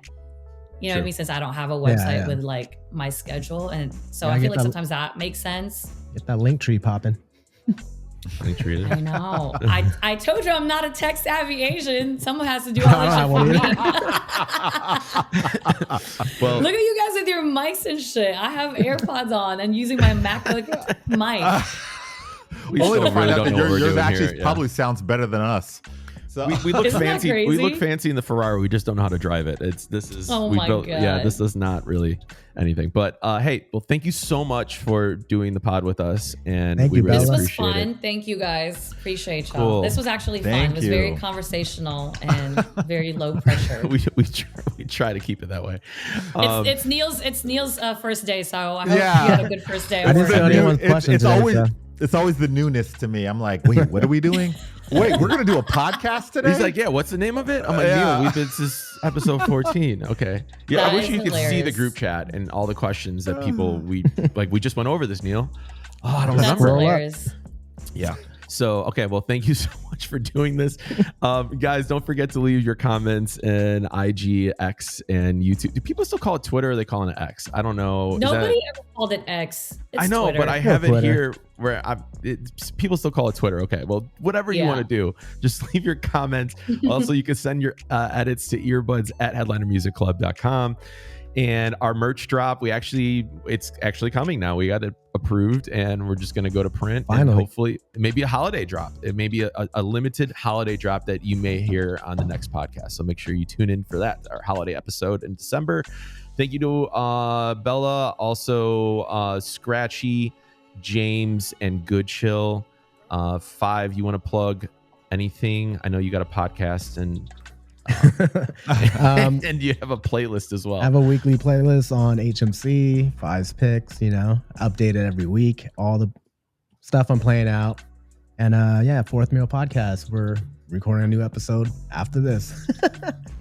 You know what I mean? Since I don't have a website with like my schedule, and so I feel like sometimes that makes sense. Get that link tree popping. I know. I told you I'm not a tech savvy Asian. Someone has to do all this shit for me. Well, look at you guys with your mics and shit. I have AirPods on and using my MacBook mic. We only to find out that yours actually here, probably sounds better than us. So we look Isn't that fancy. crazy? We look fancy in the Ferrari. We just don't know how to drive it. Oh my God. Yeah, this is not really anything. But hey, well, thank you so much for doing the pod with us, and Thank you, really This Bella. was appreciate fun. it. Thank you guys. Appreciate y'all. Cool. This was actually fun. Thank It was you. very conversational and very low pressure. we try to keep it that way. It's Neil's first day, so I hope Yeah. you had a good first day. I didn't Or- feel anyone's question it's today, always so. it's always the newness to me. I'm like, wait, what are we doing? Wait, we're gonna do a podcast today? He's like, yeah, what's the name of it? I'm like, Yeah. Neil, this is episode 14. Okay. Yeah, That I wish is you could see the hilarious. group chat and all the questions that people we just went over this, Neil. Oh, I don't That's remember. Scroll up. hilarious. Yeah. So, okay. Well, thank you so much for doing this. Guys, don't forget to leave your comments in IG, X, and YouTube. Do people still call it Twitter, or are they calling it X? I don't know. Nobody ever called it X. It's I know, Twitter. but I have it Twitter. here where people still call it Twitter. Okay. Well, whatever you Yeah. want to do, just leave your comments. Also, you can send your edits to earbuds@headlinermusicclub.com. And our merch drop, it's actually coming now. We got it approved, and we're just going to go to print. And Finally. hopefully, maybe a holiday drop. It may be a limited holiday drop that you may hear on the next podcast. So make sure you tune in for that, our holiday episode in December. Thank you to Bella, also Scratchy, James, and Good Chill. 5, you want to plug anything? I know you got a podcast, and And you have a playlist as well. I have a weekly playlist on HMC, Fives Picks, updated every week, all the stuff I'm playing out. And Fourth Meal Podcast. We're recording a new episode after this.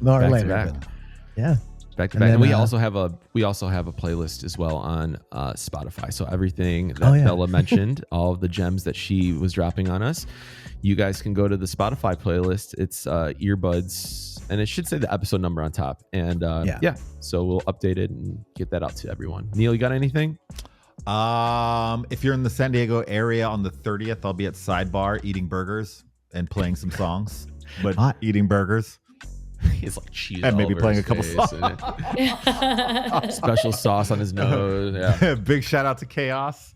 Or later. But yeah. Back to back. And we also have a playlist as well on Spotify. So everything that Bella mentioned, all of the gems that she was dropping on us, you guys can go to the Spotify playlist. It's earbuds, and it should say the episode number on top. And so we'll update it and get that out to everyone. Neil, you got anything? If you're in the San Diego area on the 30th, I'll be at Sidebar eating burgers and playing some songs, but eating burgers. He's like cheese and maybe playing a couple songs. Special sauce on his nose. Yeah. Big shout out to Chaos.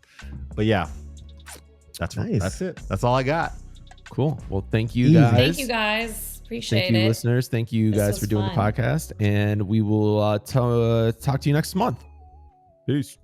But yeah, that's nice. That's it. That's all I got. Cool. Well, thank you guys. Thank you guys. Appreciate it. Thank you, listeners. Thank you guys for doing the podcast. And we will talk to you next month. Peace.